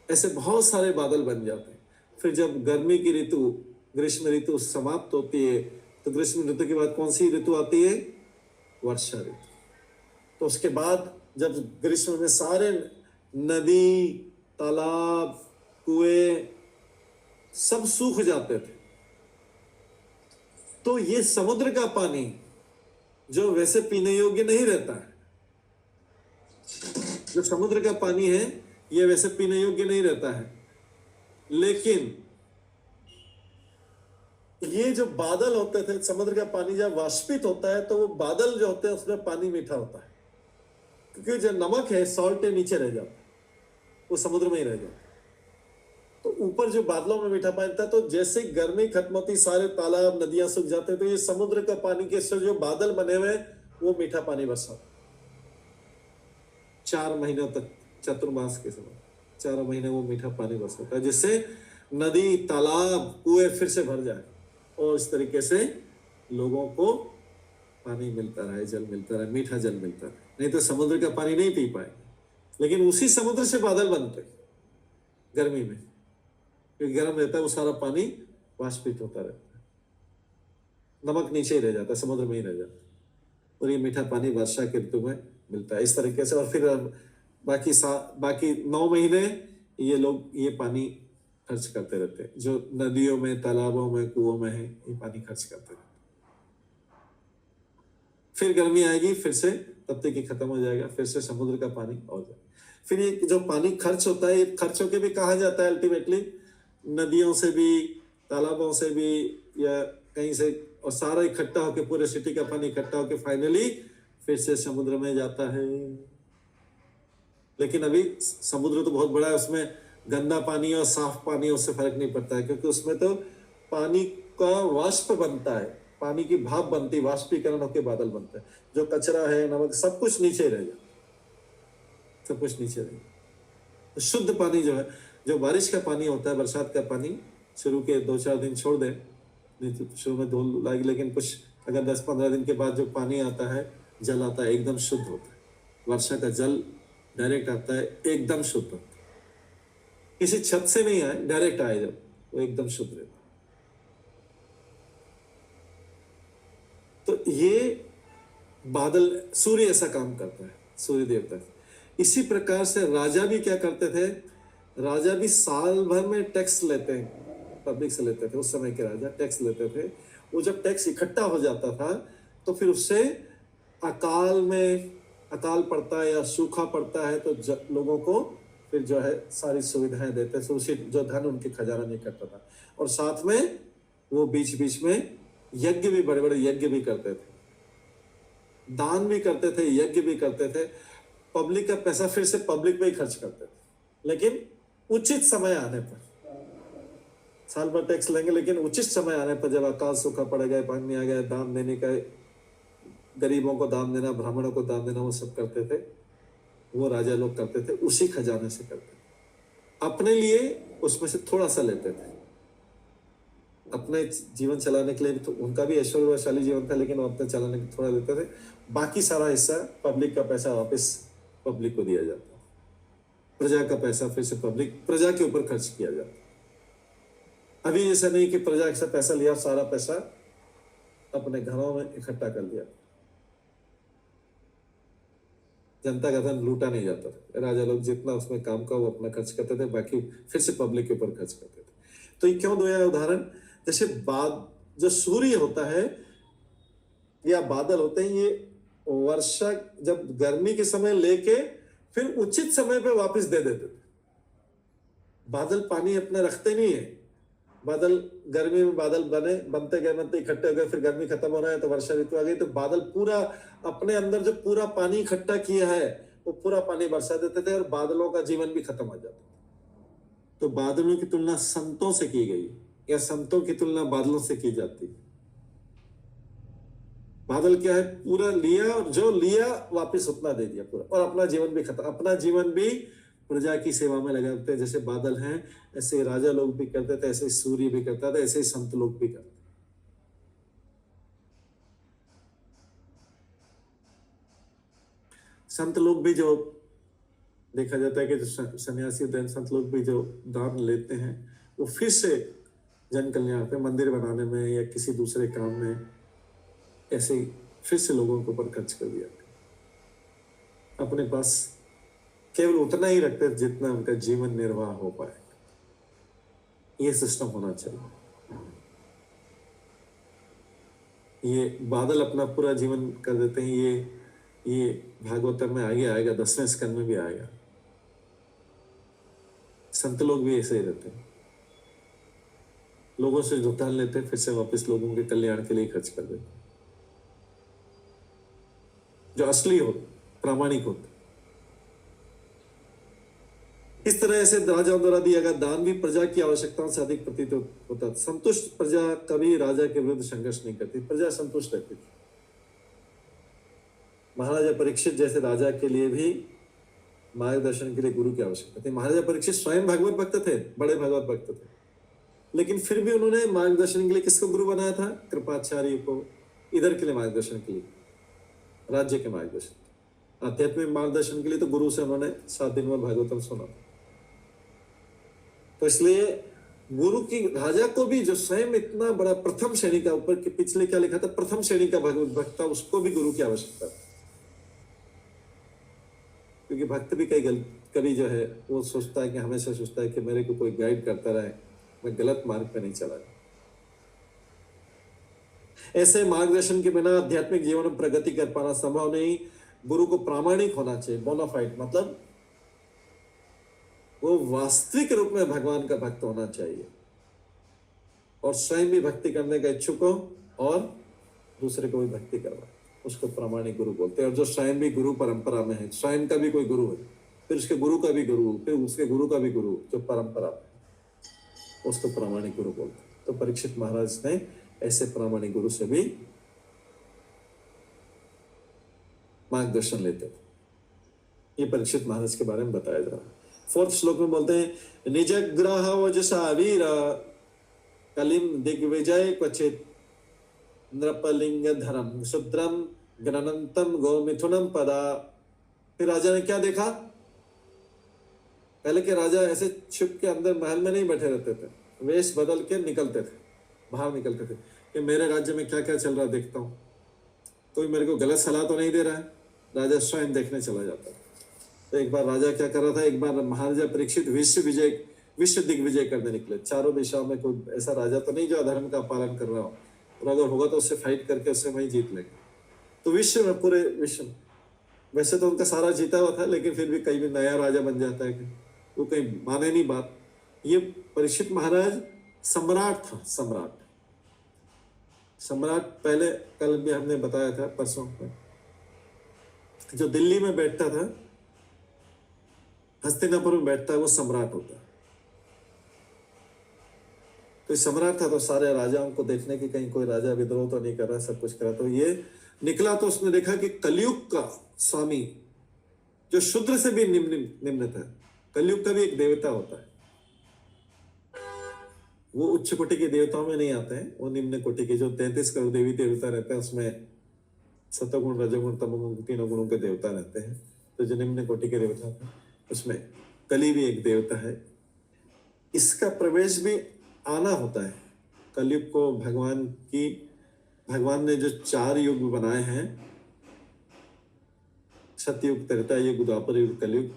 Speaker 2: ऐसे बहुत सारे बादल बन जाते हैं। फिर जब गर्मी की ऋतु, ग्रीष्म ऋतु समाप्त होती है तो ग्रीष्म ऋतु के बाद कौन सी ऋतु आती है, वर्षा ऋतु। तो उसके बाद जब ग्रीष्म में सारे नदी, तालाब, कुएं सब सूख जाते थे, तो ये समुद्र का पानी जो वैसे पीने योग्य नहीं रहता है, जो समुद्र का पानी है ये वैसे पीने योग्य नहीं रहता है, लेकिन ये जो बादल होते थे, समुद्र का पानी जब वाष्पित होता है तो वो बादल जो होते हैं उसमें पानी मीठा होता है, क्योंकि जो नमक है, सॉल्ट है, नीचे रह जाता है, वो समुद्र में ही रह जाता है। तो ऊपर जो बादलों में मीठा पानी था, तो जैसे गर्मी खत्म होती, सारे तालाब, नदियां सूख जाते, तो ये समुद्र का पानी के से जो बादल बने हुए वो मीठा पानी बरसा 4 महीनों तक, चतुर्मास के समय 4 महीने वो मीठा पानी बरसाता है, जिससे नदी, तालाब, कुएं फिर से भर जाए और इस तरीके से लोगों को पानी मिलता रहे, जल मिलता रहे, मीठा जल मिलता रहे। नहीं तो समुद्र का पानी नहीं पी पाएंगे। लेकिन उसी समुद्र से बादल बनते गर्मी में, क्योंकि गर्म रहता है, वो सारा पानी वाष्पित होता रहता है, नमक नीचे ही रह जाता है, समुद्र में ही रह जाता है, और ये मीठा पानी वर्षा के ऋतु में मिलता है इस तरीके से। और फिर बाकी 9 महीने ये लोग ये पानी खर्च करते रहते हैं, जो नदियों में, तालाबों में, कुओं में है, ये पानी खर्च करते रहते हैं। फिर गर्मी आएगी, फिर से तब तक खत्म हो जाएगा, फिर से समुद्र का पानी और जाएगा। फिर ये जो पानी खर्च होता है, ये खर्च होके भी कहाँ जाता है अल्टीमेटली, नदियों से भी, तालाबों से भी, या कहीं से, और सारा इकट्ठा होके, पूरे सिटी का पानी इकट्ठा होके फाइनली फिर से समुद्र में जाता है। लेकिन अभी समुद्र तो बहुत बड़ा है, उसमें गंदा पानी और साफ पानी उससे फर्क नहीं पड़ता है, क्योंकि उसमें तो पानी का वाष्प बनता है, पानी की भाप बनती है, वाष्पीकरण होकर बादल बनता है। जो कचरा है, नमक, सब कुछ नीचे रह जाता, सब कुछ नीचे रह जाता। तो शुद्ध पानी जो है, जो बारिश का पानी होता है, बरसात का पानी, शुरू के 2-4 दिन छोड़ दें, नहीं तो शुरू में धूल लाएगी, लेकिन कुछ अगर 10-15 दिन के बाद जो पानी आता है, जल आता है, एकदम शुद्ध होता है। वर्षा का जल डायरेक्ट आता है, एकदम शुद्ध होता है, किसी छत से नहीं आए, डायरेक्ट आए, जब वो एकदम शुद्ध रहता है। तो ये बादल, सूर्य ऐसा काम करता है, सूर्य देवता। इसी प्रकार से राजा भी क्या करते थे, राजा भी साल भर में टैक्स लेते हैं, पब्लिक से लेते थे। उस समय के राजा टैक्स लेते थे। वो जब टैक्स इकट्ठा हो जाता था तो फिर उससे अकाल पड़ता है या सूखा पड़ता है, तो लोगों को फिर जो है सारी सुविधाएं देते थे, उसी जो धन उनके खजाना में इकट्ठा था। और साथ में वो बीच बीच में यज्ञ भी, बड़े बड़े यज्ञ भी करते थे, दान भी करते थे, यज्ञ भी करते थे। पब्लिक का पैसा फिर से पब्लिक पे ही खर्च करते थे, लेकिन उचित समय आने पर। साल भर टैक्स लेंगे, लेकिन उचित समय आने पर, जब अकाल सूखा पड़ गया, पानी आ गया, दान देने का, गरीबों को दान देना, ब्राह्मणों को दान देना, वो सब करते थे, वो राजा लोग करते थे, उसी खजाने से करते थे। अपने लिए उसमें से थोड़ा सा लेते थे, अपने जीवन चलाने के लिए भी, तो उनका भी ऐश्वर्यशाली जीवन था, लेकिन वो अपने चलाने के थोड़ा देते थे। बाकी सारा हिस्सा, पब्लिक का पैसा वापस पब्लिक को दिया जाता, प्रजा का पैसा फिर से प्रजा के ऊपर खर्च किया जाता। अभी ऐसा नहीं कि प्रजा से पैसा लिया, सारा पैसा अपने घरों में इकट्ठा कर लिया, जनता का धन लूटा नहीं जाता था। राजा लोग जितना उसमें काम का वो अपना खर्च करते थे, बाकी फिर से पब्लिक के ऊपर खर्च करते थे। तो ये क्यों दिया उदाहरण, जैसे जो सूर्य होता है या बादल होते हैं, ये वर्षा जब गर्मी के समय लेके फिर उचित समय पे वापस दे देते थे। बादल पानी अपना रखते नहीं है, बादल, गर्मी में बादल बनते गए इकट्ठे हो गए, फिर गर्मी खत्म हो रहा है तो वर्षा ऋतु आ गई, तो बादल पूरा अपने अंदर जो पूरा पानी इकट्ठा किया है वो पूरा पानी बरसा देते थे और बादलों का जीवन भी खत्म हो जाता था। तो बादलों की तुलना संतों से की गई या संतों की तुलना बादलों से की जाती है। बादल क्या है, पूरा लिया और जो लिया वापस उतना दे दिया पूरा, और अपना जीवन भी खत्म, अपना जीवन भी प्रजा की सेवा में लगाते हैं। जैसे बादल हैं ऐसे राजा लोग भी करते थे, ऐसे सूर्य भी करता था, ऐसे ही संत लोग भी करते। संत लोग भी जो देखा जाता है कि जो सन्यासी संत लोग भी जो दान लेते हैं वो फिर से जन कल्याण पे, मंदिर बनाने में या किसी दूसरे काम में ऐसे ही फिर से लोगों के ऊपर खर्च कर दिया, अपने पास केवल उतना ही रखते जितना उनका जीवन निर्वाह हो पाए। ये सिस्टम होना चाहिए। ये बादल अपना पूरा जीवन कर देते हैं। ये भागवतम में आगे आएगा, 10वें स्कंद में भी आएगा। संत लोग भी ऐसे ही रहते हैं, लोगों से जो धन लेते हैं फिर से वापस लोगों के कल्याण के लिए खर्च कर देते हैं, जो असली हो, प्रामाणिक होते। इस तरह से राजाओं द्वारा दिया गया दान भी प्रजा की आवश्यकताओं से अधिक प्रतीत होता। संतुष्ट प्रजा कभी राजा के विरुद्ध संघर्ष नहीं करती, प्रजा संतुष्ट रहती थी। महाराजा परीक्षित जैसे राजा के लिए भी मार्गदर्शन के लिए गुरु की आवश्यकता थी। महाराजा परीक्षित स्वयं भागवत भक्त थे, बड़े भागवत भक्त थे, लेकिन फिर भी उन्होंने मार्गदर्शन के लिए किसको गुरु बनाया था? कृपाचार्य को। इधर के लिए मार्गदर्शन के लिए, राज्य के मार्गदर्शन, आध्यात्मिक मार्गदर्शन के लिए तो गुरु से उन्होंने 7 दिन में भागवतम सुना। तो इसलिए गुरु की, राजा को भी जो स्वयं इतना बड़ा प्रथम श्रेणी का, ऊपर के पिछले क्या लिखा था, प्रथम श्रेणी का भगवत भक्त था, उसको भी गुरु की आवश्यकता थी। क्योंकि भक्त भी कभी जो है वो सोचता है कि, हमेशा सोचता है कि मेरे को कोई गाइड करता रहे, मैं गलत मार्ग पे नहीं चला। ऐसे मार्गदर्शन के बिना आध्यात्मिक जीवन में प्रगति कर पाना संभव नहीं। गुरु को प्रामाणिक होना चाहिए, बोनाफाइड, मतलब वो वास्तविक रूप में भगवान का भक्त होना चाहिए और स्वयं भी भक्ति करने का इच्छुक हो और दूसरे को भी भक्ति करवाए, उसको प्रामाणिक गुरु बोलते हैं। और जो स्वयं भी गुरु परंपरा में है, स्वयं का भी कोई गुरु है, फिर उसके गुरु का भी गुरु, फिर उसके गुरु का भी गुरु, जो परंपरा में, उसको प्रामाणिक गुरु बोलते हैं। तो परीक्षित महाराज ने ऐसे प्रामाणिक गुरु से भी मार्गदर्शन लेते थे। ये परीक्षित महाराज के बारे में बताया जा रहा है। 4th श्लोक में बोलते हैं, निजग्रह वजसा वीर कलिम दिग्विजय क्वचित नृपलिंग धरम शुद्रम गणनंतम गोमिथुनम पदा। फिर राजा ने क्या देखा? पहले के राजा ऐसे छुप के अंदर महल में नहीं बैठे रहते थे, वेश बदल के निकलते थे, बाहर निकलते थे कि मेरे राज्य में क्या क्या चल रहा है देखता हूँ, कोई मेरे को गलत सलाह तो नहीं दे रहा है। राजा स्वयं देखने चला जाता। तो एक बार राजा क्या कर रहा था, एक बार महाराजा परीक्षित विश्व दिग्विजय करने निकले। चारों दिशाओं में कोई ऐसा राजा तो नहीं जो अधर्म का पालन कर रहा हो, और अगर होगा तो उससे फाइट करके उससे वही जीत लेंगे। तो विश्व में, पूरे विश्व में, वैसे तो उनका सारा जीता हुआ था, लेकिन फिर भी कहीं भी नया राजा बन जाता है कि वो कहीं माने नहीं बात। ये परीक्षित महाराज सम्राट था, सम्राट पहले कल भी हमने बताया था, परसों में, जो दिल्ली में बैठता था, हस्तिनापुर में बैठता है, वो सम्राट होता है। तो सम्राट था तो सारे राजाओं को देखने की कहीं कोई राजा विद्रोह तो नहीं कर रहा, सब कुछ कर रहा। तो ये निकला तो उसने देखा कि कलयुग का स्वामी, जो शूद्र से भी निम्न था, कलयुग का भी एक देवता होता है, वो उच्च कोटि के देवताओं में नहीं आते हैं, वो निम्न कोटि के जो 33 करोड़ देवी देवता रहते हैं, उसमें सतोगुण, रजोगुण, तमोगुण, तीनों गुणों के देवता रहते हैं। तो जो निम्न कोटि के देवता हैं, उसमें कली भी एक देवता है। इसका प्रवेश भी आना होता है। कलयुग को भगवान ने जो 4 युग बनाए हैं, सतयुग, त्रेता युग, द्वापर युग, कलयुग,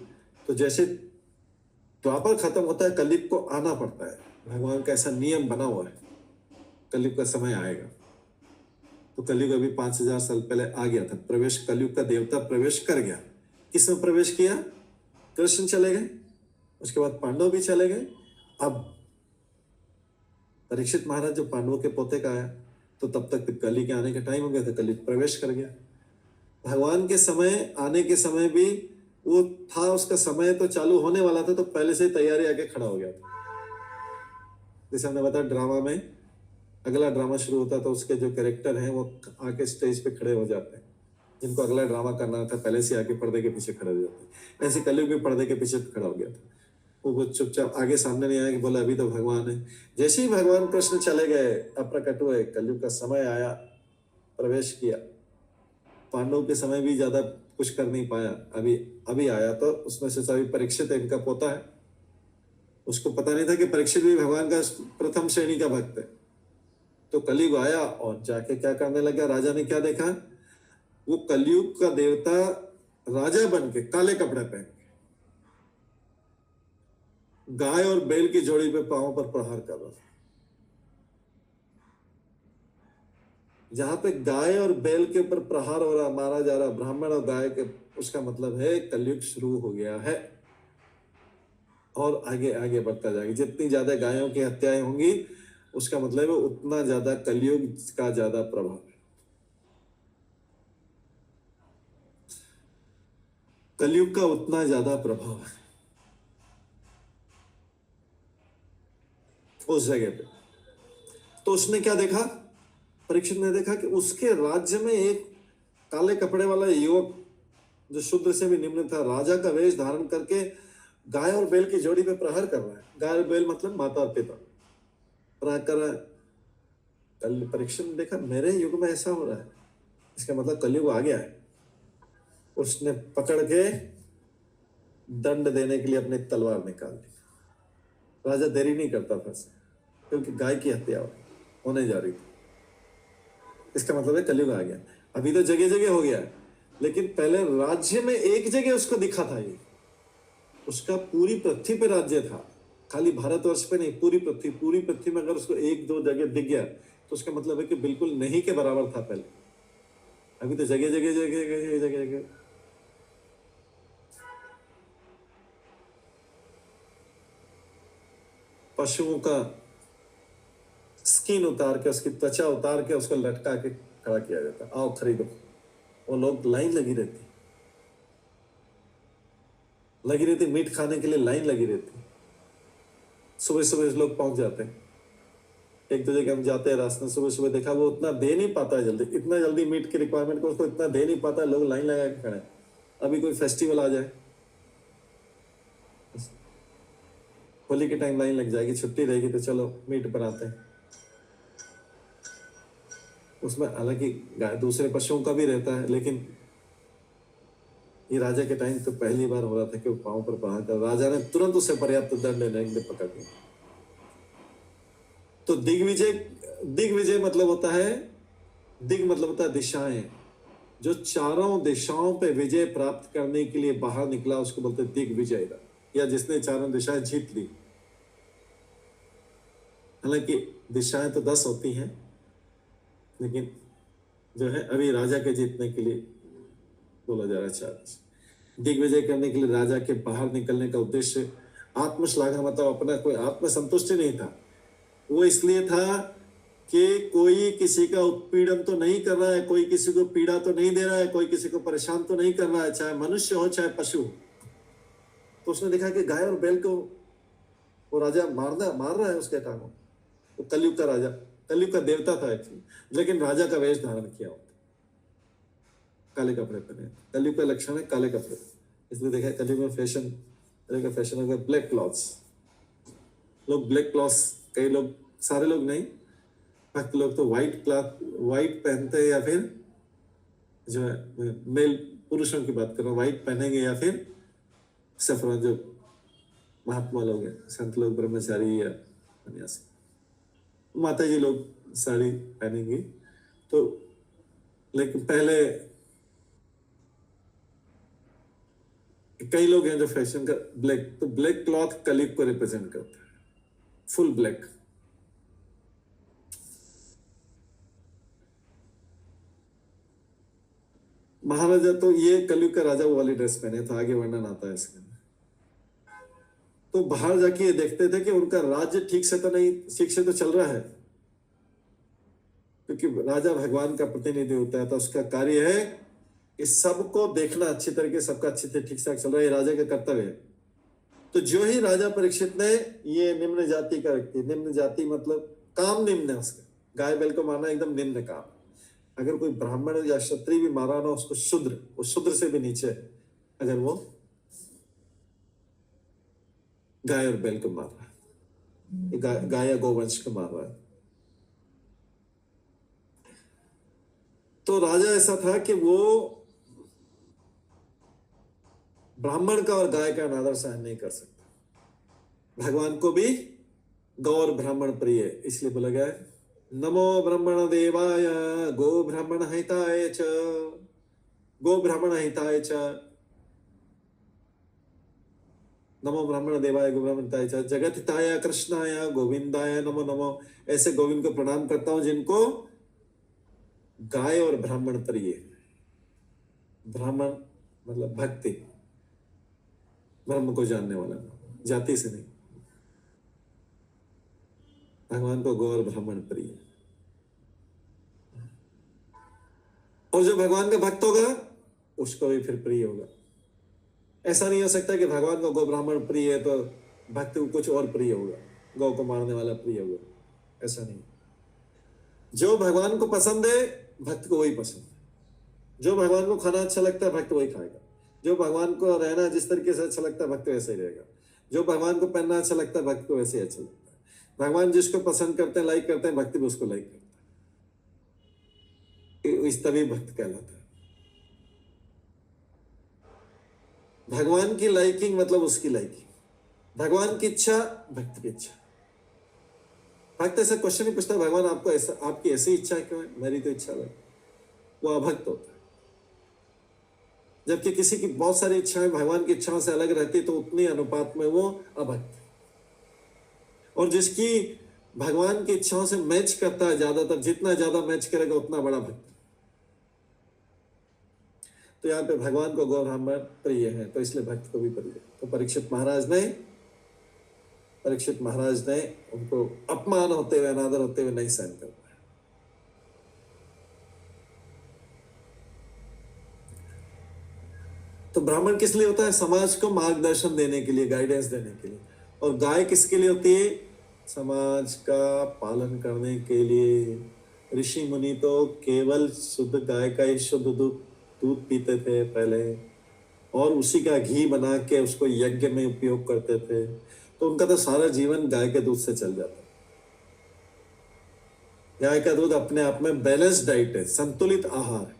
Speaker 2: तो जैसे द्वापर खत्म होता है, कलयुग को आना पड़ता है। भगवान का ऐसा नियम बना हुआ है, कलयुग का समय आएगा। तो कलयुग अभी 5000 साल पहले आ गया था, प्रवेश, कलयुग का देवता प्रवेश कर गया। किसने प्रवेश किया? कृष्ण चले गए, उसके बाद पांडव भी चले गए। अब परीक्षित महाराज जो पांडवों के पोते का आया, तो तब तक कली के आने का टाइम हो गया था, कली प्रवेश कर गया। भगवान के समय आने के समय भी वो था, उसका समय तो चालू होने वाला था, तो पहले से ही तैयारी आके खड़ा हो गया था। जैसे हमने बताया ड्रामा में अगला ड्रामा शुरू होता है तो उसके जो कैरेक्टर हैं वो आके स्टेज पे खड़े हो जाते हैं, जिनको अगला ड्रामा करना था पहले से आके पर्दे के पीछे खड़े हो जाते हैं। ऐसे कलयुग भी पर्दे के पीछे खड़ा हो गया था, वो चुपचाप आगे सामने नहीं आया कि बोला अभी तो भगवान है। जैसे ही भगवान कृष्ण चले गए, अप्रकट हुए, कलयुग का समय आया, प्रवेश किया। पांडवों के समय भी ज्यादा कुछ कर नहीं पाया, अभी आया तो उसमें से सभी परीक्षित इनका पोता है। उसको पता नहीं था कि परीक्षित भी भगवान का प्रथम श्रेणी का भक्त है। तो कलयुग आया और जाके क्या करने लगा, राजा ने क्या देखा, वो कलयुग का देवता राजा बन के काले कपड़े पहन के गाय और बैल की जोड़ी पे पांवों पर प्रहार कर रहा था। जहां पे गाय और बैल के ऊपर प्रहार हो रहा, मारा जा रहा, ब्राह्मण और गाय के, उसका मतलब है कलयुग शुरू हो गया है और आगे आगे बढ़ता जाएगा। जितनी ज्यादा गायों की हत्याएं होंगी उसका मतलब है उतना ज्यादा कलयुग का ज्यादा प्रभाव है। कलयुग का उतना ज्यादा प्रभाव है उस जगह पे। तो उसने क्या देखा, परीक्षित ने देखा कि उसके राज्य में एक काले कपड़े वाला युवक जो शूद्र से भी निम्न था, राजा का वेश धारण करके गाय और बैल की जोड़ी पे प्रहार कर रहा है। गाय और बैल मतलब माता और पिता, प्रहार कर रहा है। कल परीक्षित ने देखा मेरे युग में ऐसा हो रहा है, इसका मतलब कलयुग आ गया है। उसने पकड़ के दंड देने के लिए अपनी तलवार निकाल ली। राजा देरी नहीं करता था, क्योंकि गाय की हत्या होने जा रही थी। इसका मतलब है कलयुग आ गया। अभी तो जगह जगह हो गया है, लेकिन पहले राज्य में एक जगह उसको दिखा था। ये उसका पूरी पृथ्वी पे राज्य था, खाली भारतवर्ष पे नहीं, पूरी पृथ्वी में अगर उसको एक दो जगह दिख गया तो उसका मतलब है कि बिल्कुल नहीं के बराबर था पहले। अभी तो जगह जगह जगह जगह जगह जगह पशुओं का स्किन उतार के, उसकी त्वचा उतार के उसको लटका के खड़ा किया जाता, आओ खरीदो। वो लोग लाइन लगी रहती, मीट खाने के लिए लाइन लगी रहती। सुबह सुबह लोग पहुंच जाते हैं। एक दो जगह हम जाते हैं रास्ते, सुबह सुबह देखा वो उतना दे नहीं पाता है जल्दी, इतना जल्दी मीट की रिक्वायरमेंट को उसको इतना दे नहीं पाता, लोग लाइन लगा के खड़े। अभी कोई फेस्टिवल आ जाए, होली के टाइम लाइन लग जाएगी, छुट्टी रहेगी तो चलो मीट बनाते हैं। उसमें हालांकि दूसरे पशुओं का भी रहता है, लेकिन ये राजा के टाइम तो पहली बार हो रहा था कि वो पांव पर प्रहार कर। राजा ने तुरंत उसे पर्याप्त दंड देने के लिए पकड़ लिया। तो दिग्विजय मतलब होता है, दिग मतलब होता है दिशाएं। जो चारों दिशाओं पे विजय प्राप्त करने के लिए बाहर निकला उसको बोलते हैं दिग्विजय, या जिसने चारों दिशाएं जीत ली। हालांकि दिशाएं तो 10 होती हैं, लेकिन जो है अभी राजा के जीतने के लिए बोला जा रहा है 4। दिग्विजय करने के लिए राजा के बाहर निकलने का उद्देश्य आत्मश्लाघन, मतलब अपना कोई आत्मसंतुष्टि नहीं था। वो इसलिए था कि कोई किसी का उत्पीड़न तो नहीं कर रहा है, कोई किसी को पीड़ा तो नहीं दे रहा है, कोई किसी को परेशान तो नहीं कर रहा है, चाहे मनुष्य हो चाहे पशु हो। तो उसने देखा कि गाय और बैल को वो राजा मार रहा है उसके टांगों। वो कलयुग का राजा, कलयुग का देवता था एक्चुअली, लेकिन राजा का वेश धारण किया होता, काले कपड़े पहने। कलयुग का लक्षण है काले कपड़े, इसलिए देखा कलयुग में फैशन हो गया ब्लैक क्लॉथ्स। लोग ब्लैक क्लॉथ्स, कई लोग, सारे लोग नहीं, भक्त लोग तो व्हाइट पहनते हैं, या फिर जो है मेल पुरुषों की बात कर रहा हूँ, व्हाइट पहनेंगे, या फिर सफरन, जो महात्मा लोग हैं, संत लोग, ब्रह्मचारी या सन्यासी, माता जी लोग साड़ी पहनेंगी। तो लेकिन पहले कई लोग हैं जो फैशन का ब्लैक, तो ब्लैक क्लॉथ कलयुग को रिप्रेजेंट करता है, फुल ब्लैक। महाराजा तो ये कलयुग का राजा वो वाली ड्रेस पहने था, आगे वर्णन आता है इसके। तो बाहर जाके ये देखते थे कि उनका राज्य ठीक से तो चल रहा है, क्योंकि राजा भगवान का प्रतिनिधि होता है, तो उसका कार्य है कि सबको देखना अच्छी तरीके, सबका अच्छी से ठीक ठाक चल रहा है, ये राजा का कर्तव्य है। तो जो ही राजा परीक्षित ने ये निम्न जाति का व्यक्ति, निम्न जाति मतलब काम निम्न है उसका, गाय बैल को मारना एकदम निम्न काम। अगर कोई ब्राह्मण या क्षत्रिय भी मारा ना उसको शूद्र, वो शूद्र से भी नीचे है अगर वो गाय और बैल को मार रहा है, गाय या गोवंश को मार रहा है। तो राजा ऐसा था कि वो ब्राह्मण का और गाय का अनादर सहन नहीं कर सकता। भगवान को भी गौ और ब्राह्मण प्रिय है, इसलिए बोला गया है नमो ब्राह्मण देवाय गो ब्राह्मण हिताय च, गो ब्राह्मण हिताय च, नमो ब्राह्मण देवाय गो ब्राह्मण हिताय च, जगत हिताय कृष्णाय गोविंदाय नमो नमो। ऐसे गोविंद को प्रणाम करता हूं जिनको गाय और ब्राह्मण प्रिय है। ब्राह्मण मतलब भक्ति, ब्रह्म को जानने वाला, जाति से नहीं। भगवान को गौ और ब्राह्मण प्रिय, और जो भगवान का भक्त होगा उसको भी फिर प्रिय होगा। ऐसा नहीं हो सकता कि भगवान को गौ ब्राह्मण प्रिय है तो भक्त को कुछ और प्रिय होगा, गौ को मारने वाला प्रिय होगा, ऐसा नहीं। जो भगवान को पसंद है भक्त को वही पसंद है। जो भगवान को खाना अच्छा लगता है भक्त वही खाएगा। जो भगवान को रहना जिस तरीके से अच्छा लगता है भक्त वैसे ही रहेगा। जो भगवान को पहनना अच्छा लगता है भक्त को वैसे ही अच्छा लगता है। भगवान जिसको पसंद करते हैं, लाइक करते हैं, भक्त भी उसको लाइक करता है। इस तभी भक्त कहलाता है। भगवान की लाइकिंग मतलब उसकी लाइकिंग, भगवान की इच्छा भक्त की इच्छा। भक्त ऐसा क्वेश्चन नहीं पूछता भगवान आपको ऐसा, आपकी ऐसी इच्छा क्यों है, मेरी तो इच्छा है। वो अभक्त होता है। जबकि किसी की बहुत सारी इच्छाएं भगवान की इच्छाओं से अलग रहती तो उतनी अनुपात में वो अभक्त है। और जिसकी भगवान की इच्छाओं से मैच करता है ज्यादातर, जितना ज्यादा मैच करेगा उतना बड़ा भक्त। तो यहाँ पे भगवान को गौ ब्राह्मण प्रिय है, तो इसलिए भक्त को भी प्रिय है। तो परीक्षित महाराज ने उनको अपमान होते हुए, अनादर होते हुए नहीं सहन कर पाया। तो ब्राह्मण किस लिए होता है? समाज को मार्गदर्शन देने के लिए, गाइडेंस देने के लिए। और गाय किसके लिए होती है? समाज का पालन करने के लिए। ऋषि मुनि तो केवल शुद्ध गाय का ही शुद्ध दूध पीते थे पहले, और उसी का घी बना के उसको यज्ञ में उपयोग करते थे। तो उनका तो सारा जीवन गाय के दूध से चल जाता। गाय का दूध अपने आप में बैलेंस डाइट है, संतुलित आहार है।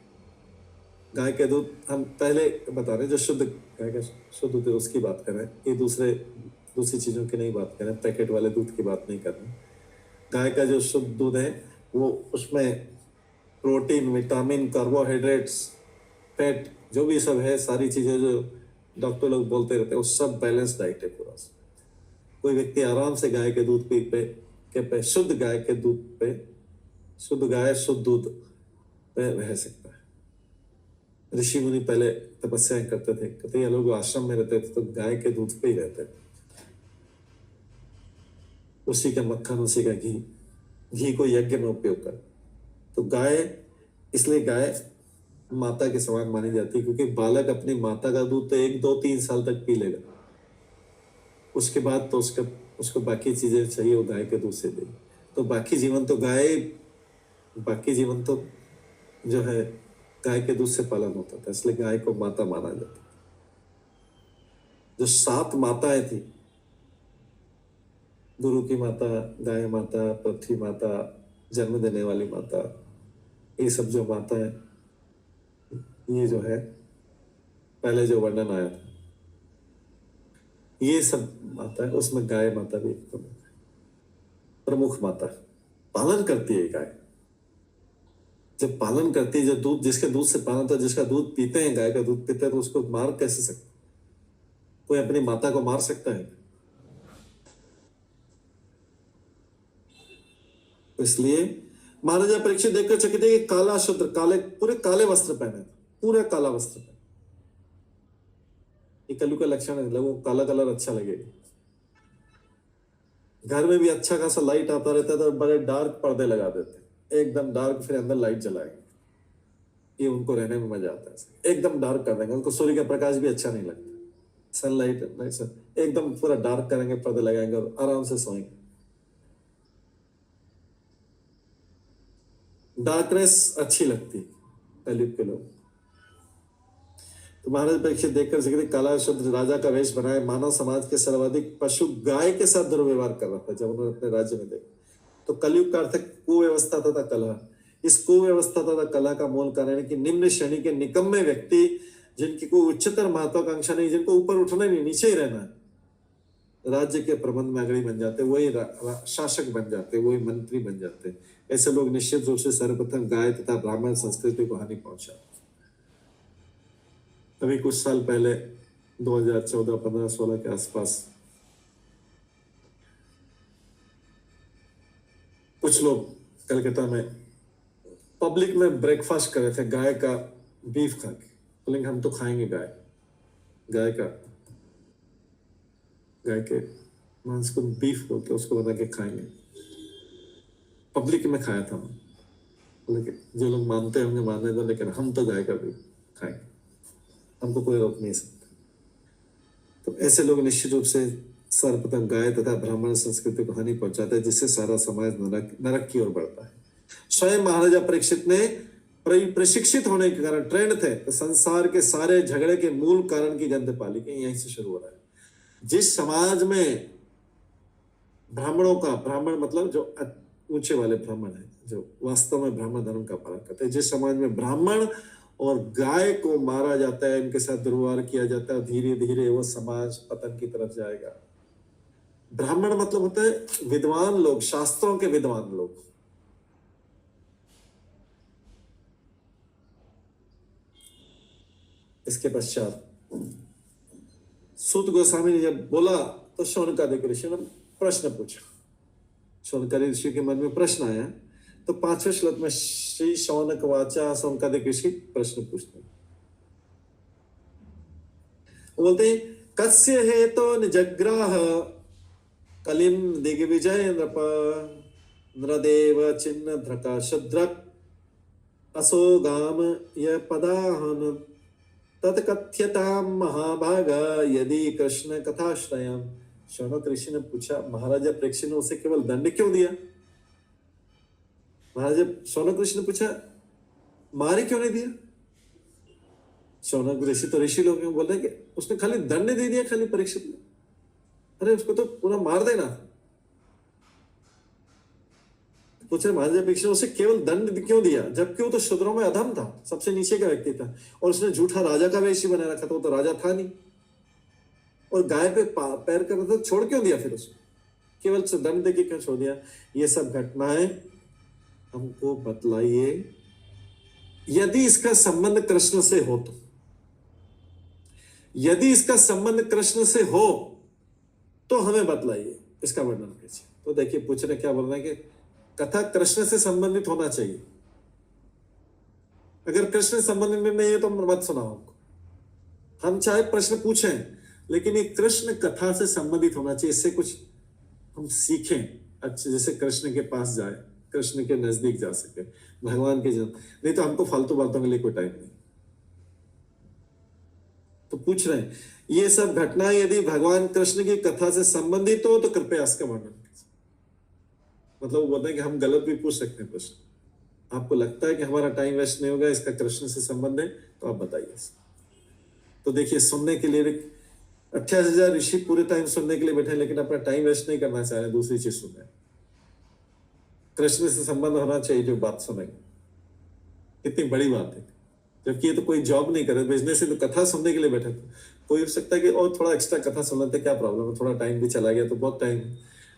Speaker 2: गाय के दूध हम पहले बता रहे हैं, जो शुद्ध गाय का शुद्ध दूध है उसकी बात कर रहे हैं, ये दूसरी चीजों की नहीं बात कर रहे हैं, पैकेट वाले दूध की बात नहीं कर रहे हैं। गाय का जो शुद्ध दूध है वो, उसमें प्रोटीन, विटामिन, कार्बोहाइड्रेट्स, फैट, जो भी सब है, सारी चीजें जो डॉक्टर लोग बोलते रहते हैं, वो सब बैलेंस डाइट है पूरा। कोई व्यक्ति आराम से गाय के दूध पे शुद्ध गाय के दूध पे, शुद्ध गाय शुद्ध दूध पे रह सकता है। ऋषि मुनि पहले तपस्याएं करते थे, कई लोग आश्रम में रहते थे तो गाय के दूध पे ही रहते थे। उसी का मक्खन, उसी का घी को यज्ञ में उपयोग कर। तो गाय, इसलिए गाय माता के समान मानी जाती है, क्योंकि बालक अपनी माता का दूध तो 1, 2, 3 साल तक पी लेगा, उसके बाद तो उसको बाकी चीजें चाहिए, वो गाय के दूध से देगी। तो बाकी जीवन तो जो है गाय के दूध से पालन होता था, इसलिए गाय को माता माना जाता था। जो 7 माताएं थी, गुरु की माता, गाय माता, पृथ्वी माता, जन्म देने वाली माता, ये सब जो माता है, ये जो है पहले जो वर्णन आया था, ये सब माता है, उसमें गाय माता भी प्रमुख माता पालन करती है। गाय जब पालन करती है, जो दूध, जिसके दूध से पालन होता है, जिसका दूध पीते हैं, गाय का दूध पीते हैं, तो उसको मार कैसे सकते? कोई अपनी माता को मार सकता है? इसलिए महाराजा परीक्षित देखकर चकित है कि काला शूद्र, पूरे काले वस्त्र पहने, पूरे काला वस्त्र पहने। ये कलु का लक्षण है, लोगों को काला कलर अच्छा लगेगा। घर में भी अच्छा खासा लाइट आता रहता है तो बड़े डार्क पर्दे लगा देते हैं, एकदम डार्क, फिर अंदर लाइट जलाएंगे, ये उनको रहने में मजा आता है। एकदम डार्क कर देंगे, उनको सूर्य का प्रकाश भी अच्छा नहीं लगता, सनलाइट नहीं सर, एकदम पूरा डार्क करेंगे, पर्दे लगाएंगे और आराम से सोएंगे। डार्कनेस अच्छी लगती है कलयुग के लोग। तो महाराज परीक्षित देखकर सीखे काला शब्द राजा का वेश बनाए, मानव समाज के सर्वाधिक पशु गाय के साथ दुर्व्यवहार कर रहा था जब उन्होंने अपने राज्य में देखा। तो कलयुग का अर्थ कुव्यवस्था तथा कलह। इस कुव्यवस्था तथा कलह का मूल कारण है कि निम्न श्रेणी के निकम्मे व्यक्ति, जिनकी कोई उच्चतर महत्वाकांक्षा नहीं, जिनको ऊपर उठना नहीं, नीचे ही रहना है, राज्य के प्रबंध में अग्रणी बन जाते, वही शासक बन जाते, वही मंत्री बन जाते। ऐसे लोग निश्चित रूप से सर्वप्रथम गाय तथा ब्राह्मण संस्कृति को हानि पहुंचा। अभी कुछ साल पहले 2014, 15, 16 के आसपास कुछ लोग कलकत्ता में पब्लिक में ब्रेकफास्ट कर रहे थे गाय का बीफ खा के, बोलेंगे हम तो खाएंगे गाय के मांस को, बीफ को, तो उसको बना के खाएंगे। पब्लिक में खाया था, बोले जो लोग मानते होंगे मानने दो, लेकिन हम तो गाय का बीफ खाएंगे, हमको कोई रोक नहीं सकता। तो ऐसे लोग निश्चित रूप से सर्वप्रथम गाय तथा ब्राह्मण संस्कृति को हानि पहुंचाते हैं, जिससे सारा समाज नरक की ओर बढ़ता है। स्वयं महाराजा परीक्षित ने प्रशिक्षित होने के कारण ट्रेंड थे, तो संसार के सारे झगड़े के मूल कारण की गंध पाली कि यहीं से शुरू हो रहा है। जिस समाज में ब्राह्मणों का, ब्राह्मण मतलब जो ऊंचे वाले ब्राह्मण है, जो वास्तव में ब्राह्मण धर्म का पालन करते हैं, जिस समाज में ब्राह्मण और गाय को मारा जाता है, इनके साथ दुर्व्यवहार किया जाता है, धीरे धीरे वो समाज पतन की तरफ जाएगा। ब्राह्मण मतलब होते हैं विद्वान लोग, शास्त्रों के विद्वान लोग। इसके पश्चात सूत गोस्वामी ने जब बोला तो शौनकादिक ऋषि ने प्रश्न पूछा। शौनकादिक ऋषि के मन में प्रश्न आया, तो 5वें श्लोक में श्री शौनक वाचा शौनकादिक ऋषि प्रश्न पूछते हैं। वो बोलते हैं कस्य हेतो निजग्राह कलिम दिग्विजय नृप नृदेव चिन्ह ध्रका शद्रक असोगाम य पदाहन तत्कथ्यताम महाभागा यदि कृष्ण कथाश्रयम। शौनक ऋषि ने पूछा, महाराजा परीक्षित ने उसे केवल दंड क्यों दिया? महाराजा शौनक ऋषि ने पूछा, मारे क्यों नहीं दिया? शौनक ऋषि तो ऋषि लोग बोल रहे कि उसने खाली दंड दे दिया खाली परीक्षित ने, अरे उसको तो पूरा मार देना। पूछे महाराजा परीक्षित उसे केवल दंड क्यों दिया, जबकि वो तो शूद्रों में अधम था, सबसे नीचे का व्यक्ति था, और उसने झूठा राजा का वेश बना रखा था, वो तो राजा था नहीं, और गाय पे पैर कर रहा था, छोड़ क्यों दिया? फिर उसको केवल दंड दे के क्यों छोड़ दिया? ये सब घटनाएं हमको बतलाइए। यदि इसका संबंध कृष्ण से हो तो, यदि इसका संबंध कृष्ण से हो तो हमें बतलाइए, इसका वर्णन कीजिए। तो देखिए पूछ रहे क्या बोल रहे हैं कि कथा कृष्ण से संबंधित होना चाहिए। अगर कृष्ण संबंधित में नहीं है तो मत सुनाओ हमको। हम चाहे प्रश्न पूछें, लेकिन ये कृष्ण कथा से संबंधित होना चाहिए, इससे कुछ हम सीखें अच्छे, जैसे कृष्ण के पास जाए, कृष्ण के नजदीक जा सके, भगवान के जन्म। नहीं तो हमको फालतू बातों के लिए कोई टाइम नहीं। तो पूछ रहे हैं ये सब घटना यदि भगवान कृष्ण की कथा से संबंधित हो तो कृपया इसका वर्णन कीजिए। मतलब वो बोलते हैं कि हम गलत भी पूछ सकते हैं प्रश्न, आपको लगता है कि हमारा टाइम वेस्ट नहीं होगा, इसका कृष्ण से संबंध है, तो आप बताइए। तो देखिए सुनने के लिए 28,000 ऋषि पूरे टाइम सुनने के लिए बैठे, लेकिन अपना टाइम वेस्ट नहीं करना चाह रहे, दूसरी चीज सुन रहे। कृष्ण से संबंध होना चाहिए जो बात सुनेंगे, कितनी बड़ी बात है। जबकि ये तो कोई जॉब नहीं करे, बिजनेस है, तो कथा सुनने के लिए बैठे थे। कोई हो सकता है कि और थोड़ा एक्स्ट्रा कथा सुन लेते, क्या प्रॉब्लम है, थोड़ा टाइम भी चला गया तो बहुत टाइम।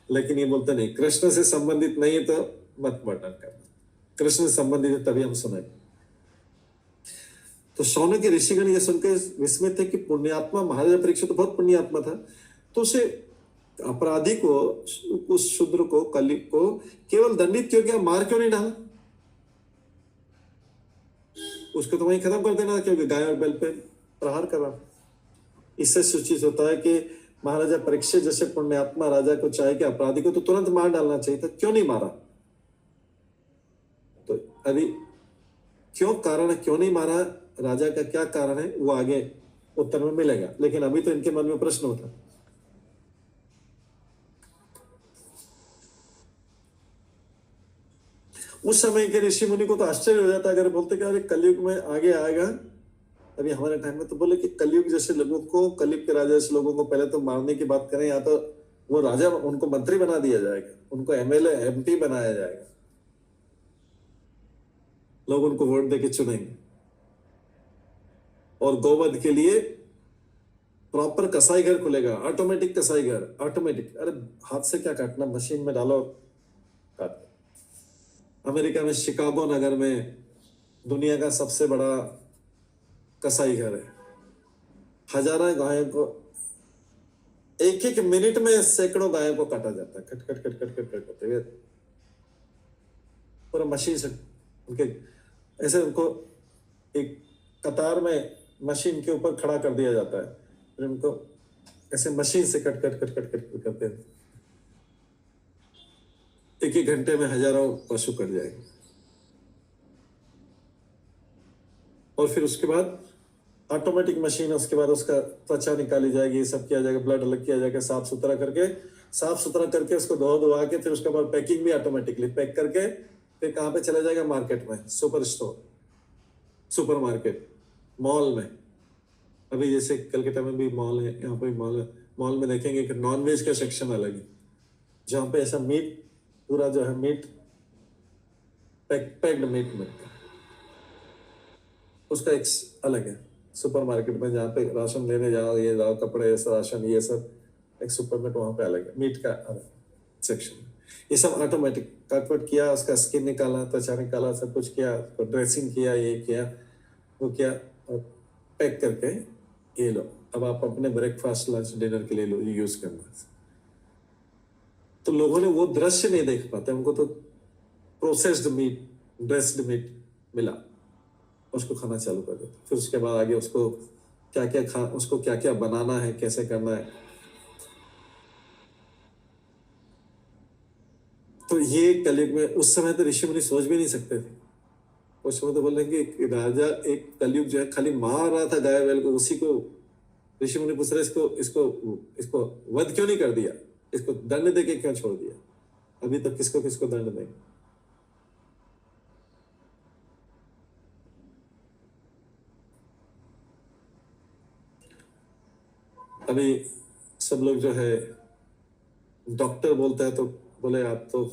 Speaker 2: लेकिन ये बोलते नहीं, कृष्ण से संबंधित नहीं है तो मत वर्णन करना, कृष्ण से संबंधित है तभी हम सुने। तो शौनक के ऋषिगण ये सुनकर विस्मित थे कि पुण्यात्मा महाराजा परीक्षित तो बहुत पुण्यात्मा था, तो उसे अपराधी को, उस शूद्र को, कली को केवल दंडित क्यों किया, मार क्यों नहीं डाला? उसको तो वहीं खत्म कर देना, क्योंकि गाय और बैल पे प्रहार करा। इससे सूचित होता है कि महाराजा परीक्षित जैसे पुण्यात्मा राजा को चाहे कि अपराधी को तो तुरंत मार डालना चाहिए था, क्यों नहीं मारा? तो अभी क्यों कारण है, क्यों नहीं मारा, राजा का क्या कारण है, वो आगे उत्तर में मिलेगा, लेकिन अभी तो इनके मन में प्रश्न उठा। उस समय के ऋषि मुनि को तो आश्चर्य हो जाता अगर बोलते कि अरे कलयुग में आगे आएगा। अभी हमारे टाइम में तो बोले कि कलयुग जैसे लोगों को, कलयुग के राजा जैसे लोगों को पहले तो मारने की बात करें, या तो वो राजा, उनको मंत्री बना दिया जाएगा, उनको एमएलए एमपी बनाया जाएगा, लोग उनको वोट देके चुनेंगे, और गोवध के लिए प्रॉपर कसाई घर खुलेगा, ऑटोमेटिक कसाई घर, ऑटोमेटिक। अरे हाथ से क्या काटना, मशीन में डालो काट। अमेरिका में शिकागो नगर में दुनिया का सबसे बड़ा कसाई घर है। हजारों गायों को एक एक मिनट में सैकड़ों गायों को काटा जाता है, cut cut cut cut cut cut करते हुए, पूरा मशीन से उनके ऐसे उनको एक कतार में मशीन के ऊपर खड़ा कर दिया जाता है, फिर उनको ऐसे मशीन से cut cut cut cut cut करते हैं। एक ही घंटे में हजारों पशु कट जाएंगे, और फिर उसके बाद ऑटोमेटिक मशीन है, उसके बाद उसका त्वचा निकाली जाएगी, ये सब किया जाएगा, ब्लड अलग किया जाएगा, साफ सुथरा करके उसको धुआ के फिर उसके बाद पैकिंग भी ऑटोमेटिकली पैक करके फिर कहाँ पे चला जाएगा, मार्केट में, super store, super market, mall में। अभी जैसे कलकत्ता में भी मॉल है, यहाँ पे भी मॉल है, मॉल में देखेंगे कि नॉन वेज का सेक्शन अलग है, जहाँ पे ऐसा मीट पूरा जो है मीट पैक्ड मीट मिलता है, उसका एक अलग है। सुपर मार्केट में जहाँ पे राशन लेने जाओ, ये जाओ, कपड़े, राशन, ये सब एक सुपर मार्केट, वहाँ पे अलग है, मीट का अलग सेक्शन। ये सब ऑटोमेटिक कट किया, उसका स्किन निकाला, त्वचा निकाला, सब कुछ किया, ड्रेसिंग किया, ये किया, वो किया, और पैक करके ये लो, अब आप अपने ब्रेकफास्ट लंच डिनर के लिए लो, ये यूज करना। तो लोगों ने वो दृश्य नहीं देख पाते, उनको तो प्रोसेस्ड मीट, ड्रेस्ड मीट मिला, उसको खाना चालू कर देते। फिर उसके बाद आगे उसको क्या क्या बनाना है, कैसे करना है। तो ये कलयुग में, उस समय तो ऋषि मुनि सोच भी नहीं सकते थे। उस समय तो बोल रहे कि राजा एक कलयुग जो है खाली मार रहा था गाय बैल को, उसी को ऋषि मुनि पूछ रहे इसको वध क्यों नहीं कर दिया, इसको दंड देके क्यों छोड़ दिया, अभी तक किसको किसको दंड देंगे। अभी सब लोग जो है, डॉक्टर बोलता है तो बोले आपको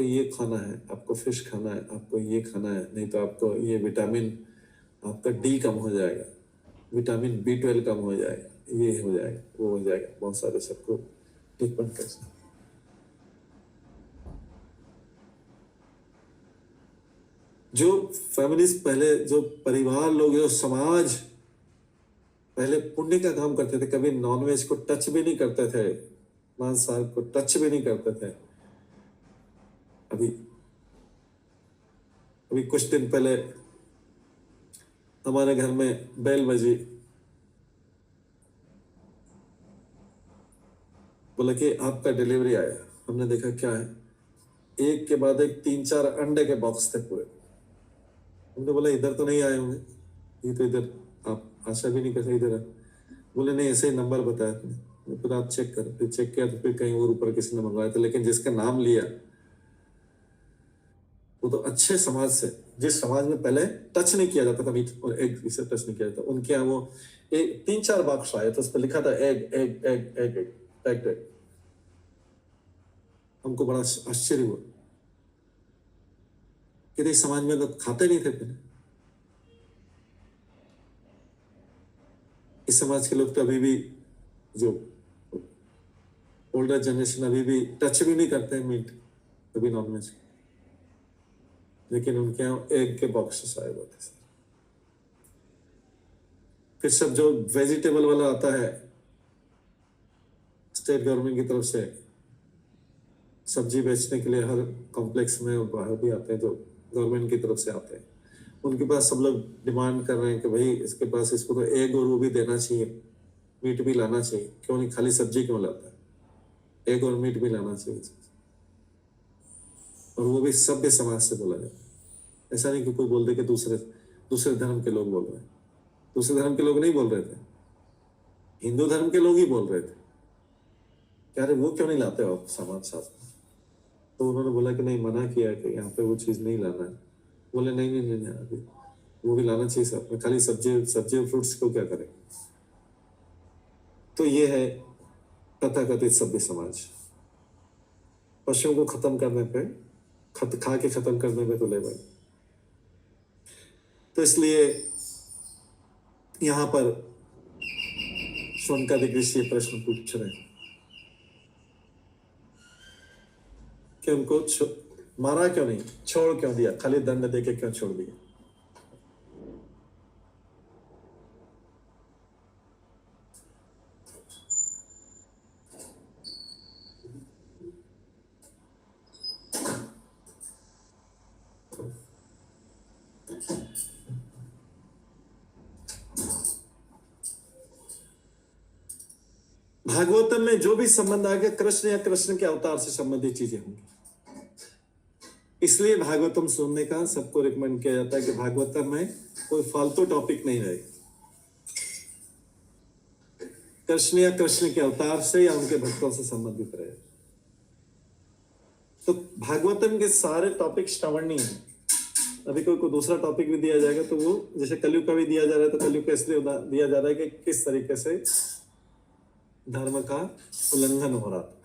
Speaker 2: ये खाना है, आपको फिश खाना है, आपको ये खाना है, नहीं तो आपको ये विटामिन, आपका डी कम हो जाएगा, विटामिन B12 कम हो जाएगा, ये हो जाएगा, वो हो जाएगा, बहुत सारे सबको ट्रीटमेंट कैसे। जो फैमिलीज पहले, जो परिवार लोग, जो समाज पहले पुण्य का काम करते थे, कभी नॉनवेज को टच भी नहीं करते थे, मांसाहार को टच भी नहीं करते थे। अभी कुछ दिन पहले हमारे घर में बेल बजी, बोला कि आपका डिलीवरी आया। हमने देखा क्या है, एक के बाद एक 3-4 अंडे के बॉक्स थे पूरे। हमने बोला इधर तो नहीं आए होंगे, ये तो इधर आप आशा भी नहीं कर सकते इधर। बोले नहीं, ऐसे ही नंबर बताया तुमने। फिर आप चेक कर, फिर चेक किया तो फिर कहीं और ऊपर किसी ने मंगवाया था, लेकिन जिसका नाम लिया वो तो अच्छे समाज से, जिस समाज में पहले टच नहीं किया जाता था मीट और एग, इसे टच नहीं किया जाता, उनके यहाँ वो 3-4 बॉक्स आया था, उस पर लिखा था egg egg egg egg egg packed egg. हमको बड़ा आश्चर्य हुआ कि इस समाज में तो खाते नहीं थे पहले। इस समाज के लोग तो अभी भी, जो ओल्डर जनरेशन, अभी भी टच भी नहीं करते हैं मीट, कभी नॉनवेज, लेकिन उनके यहाँ एग के बॉक्सेस आए हुए थे। फिर सब जो वेजिटेबल वाला आता है स्टेट गवर्नमेंट की तरफ से सब्जी बेचने के लिए, हर कॉम्प्लेक्स में बाहर भी आते हैं जो गवर्नमेंट की तरफ से आते हैं, उनके पास सब लोग डिमांड कर रहे हैं कि भाई इसके पास, इसको तो एग और वो भी देना चाहिए। मीट भी लाना चाहिए, क्यों नहीं, खाली सब्जी क्यों लाता है, एग और मीट भी लाना चाहिए। और वो भी सभ्य समाज से बोला जाता है। ऐसा नहीं कि कोई बोल दे कि दूसरे दूसरे धर्म के लोग बोल रहे हैं। दूसरे धर्म के लोग नहीं बोल रहे थे, हिंदू धर्म के लोग ही बोल रहे थे, क्या रे वो क्यों नहीं लाते हो आप सामान साथ में? तो उन्होंने बोला कि नहीं, मना किया कि यहाँ पे वो चीज़ नहीं लाना है। बोले नहीं नहीं नहीं, अभी वो भी लाना चाहिए साथ में, खाली सब्जी सब्जी और फ्रूट्स को क्या करें। तो ये है तथाकथित सभ्य समाज। पशुओं को खत्म करने पे, खा के खत्म करने पे तो ले भाई। तो इसलिए यहां पर शौनकादिक ऋषि ये प्रश्न पूछ रहे हैं कि उनको मारा क्यों नहीं, छोड़ क्यों दिया, खाली दंड देके क्यों छोड़ दिया। भागवतम में जो भी संबंध आ गया कृष्ण या कृष्ण के अवतार से संबंधित चीजें होंगी। इसलिए भागवतम सुनने का सबको रिकमेंड किया जाता है कि भागवतम में कोई फालतू टॉपिक नहीं रहे। कृष्ण या कृष्ण के अवतार से या उनके भक्तों से संबंधित रहे। तो भागवतम के सारे टॉपिक श्रवणीय है। अभी कोई दूसरा टॉपिक भी दिया जाएगा तो वो जैसे कलयुग का भी दिया जा रहा है, तो कलयुग का इसलिए दिया जा रहा है कि किस तरीके से धर्म का उल्लंघन हो रहा था।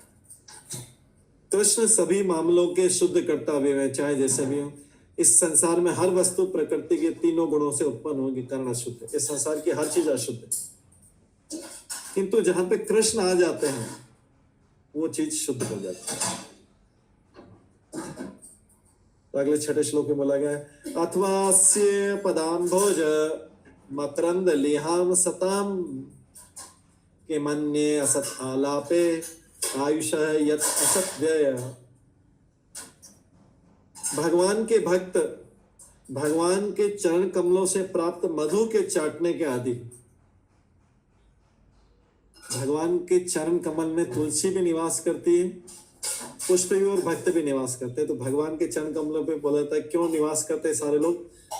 Speaker 2: कृष्ण सभी मामलों के शुद्ध करता हुए, चाहे जैसे भी हो। इस संसार में हर वस्तु प्रकृति के तीनों गुणों से उत्पन्न होगी, कारण अशुद्ध है। इस संसार की हर चीज अशुद्ध है, किंतु जहां पे कृष्ण आ जाते हैं वो चीज शुद्ध हो जाती है। तो अगले 6 श्लोक में बोला गया, अथवास्य पदाम्भोज मकरंद लिहाम सताम के मन्ये असत आलापे आयुष यत असत व्यय। भगवान के भक्त भगवान के चरण कमलों से प्राप्त मधु के चाटने के आदि। भगवान के चरण कमल में तुलसी भी निवास करती है, पुष्प भी और भक्त भी निवास करते हैं। तो भगवान के चरण कमलों पे बोला जाता है क्यों निवास करते हैं सारे लोग,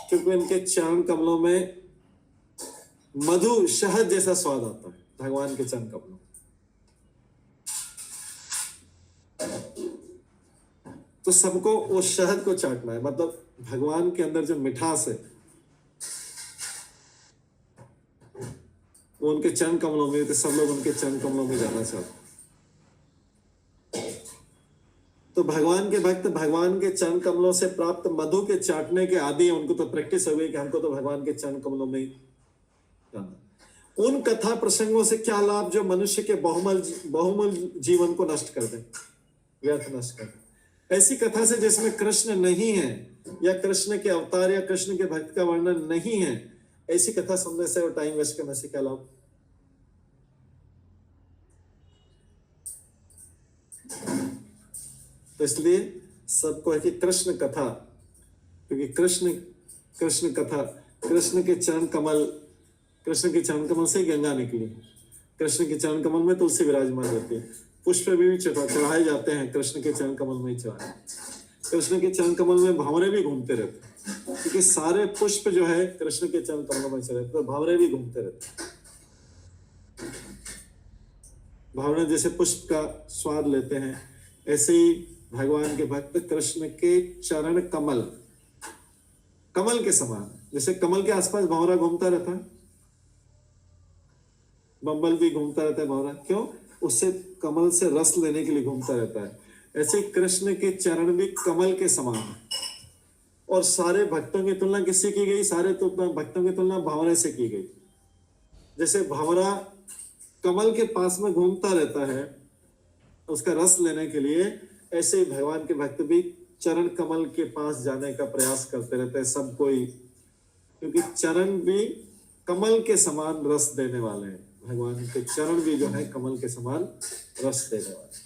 Speaker 2: क्योंकि उनके चरण कमलों में मधु शहद जैसा स्वाद आता है। भगवान के चरण कमलों, तो सबको वो शहद को चाटना है। मतलब भगवान के अंदर जो मिठास है वो उनके चरण कमलों में, तो सब लोग उनके चरण कमलों में जाना चाहते। तो भगवान के भक्त भगवान के चरण कमलों से प्राप्त मधु के चाटने के आदि। उनको तो प्रैक्टिस हो गई कि हमको तो भगवान के चरण कमलों में ही जाना। उन कथा प्रसंगों से क्या लाभ जो मनुष्य के बहुमूल्य जीवन को नष्ट कर दे, व्यर्थ नष्ट कर दे। ऐसी कथा से जिसमें कृष्ण नहीं है या कृष्ण के अवतार या कृष्ण के भक्त का वर्णन नहीं है, ऐसी कथा सुनने से और टाइम वेस्ट करने से क्या लाभ। तो इसलिए सबको है कि कृष्ण कथा, क्योंकि कृष्ण कथा, कृष्ण के चरण कमल से ही गंगा निकली। कृष्ण के चरण कमल में तुलसी विराजमान रहती है, पुष्प भी चढ़ाए जाते हैं कृष्ण के चरण कमल में ही चढ़ाए। कृष्ण के चरण कमल में भंवरे भी घूमते रहते हैं, क्योंकि सारे पुष्प जो है कृष्ण के चरण कमल में चढ़े, तो भंवरे भी घूमते रहते हैं। भंवरे जैसे पुष्प का स्वाद लेते हैं, ऐसे ही भगवान के भक्त कृष्ण के चरण कमल के समान। जैसे कमल के आसपास भंवरा घूमता रहता है, बम्बल भी घूमता रहता है भंवरा, क्यों? उससे कमल से रस लेने के लिए घूमता रहता है। ऐसे कृष्ण के चरण भी कमल के समान है। और सारे भक्तों की तुलना किससे की गई? सारे भक्तों की तुलना भंवरे से की गई। जैसे भंवरा कमल के पास में घूमता रहता है उसका रस लेने के लिए, ऐसे ही भगवान के भक्त भी चरण कमल के पास जाने का प्रयास करते रहते हैं सब कोई, क्योंकि चरण भी कमल के समान रस देने वाले हैं। भगवान के चरण भी जो है कमल के समान रस देने वाले।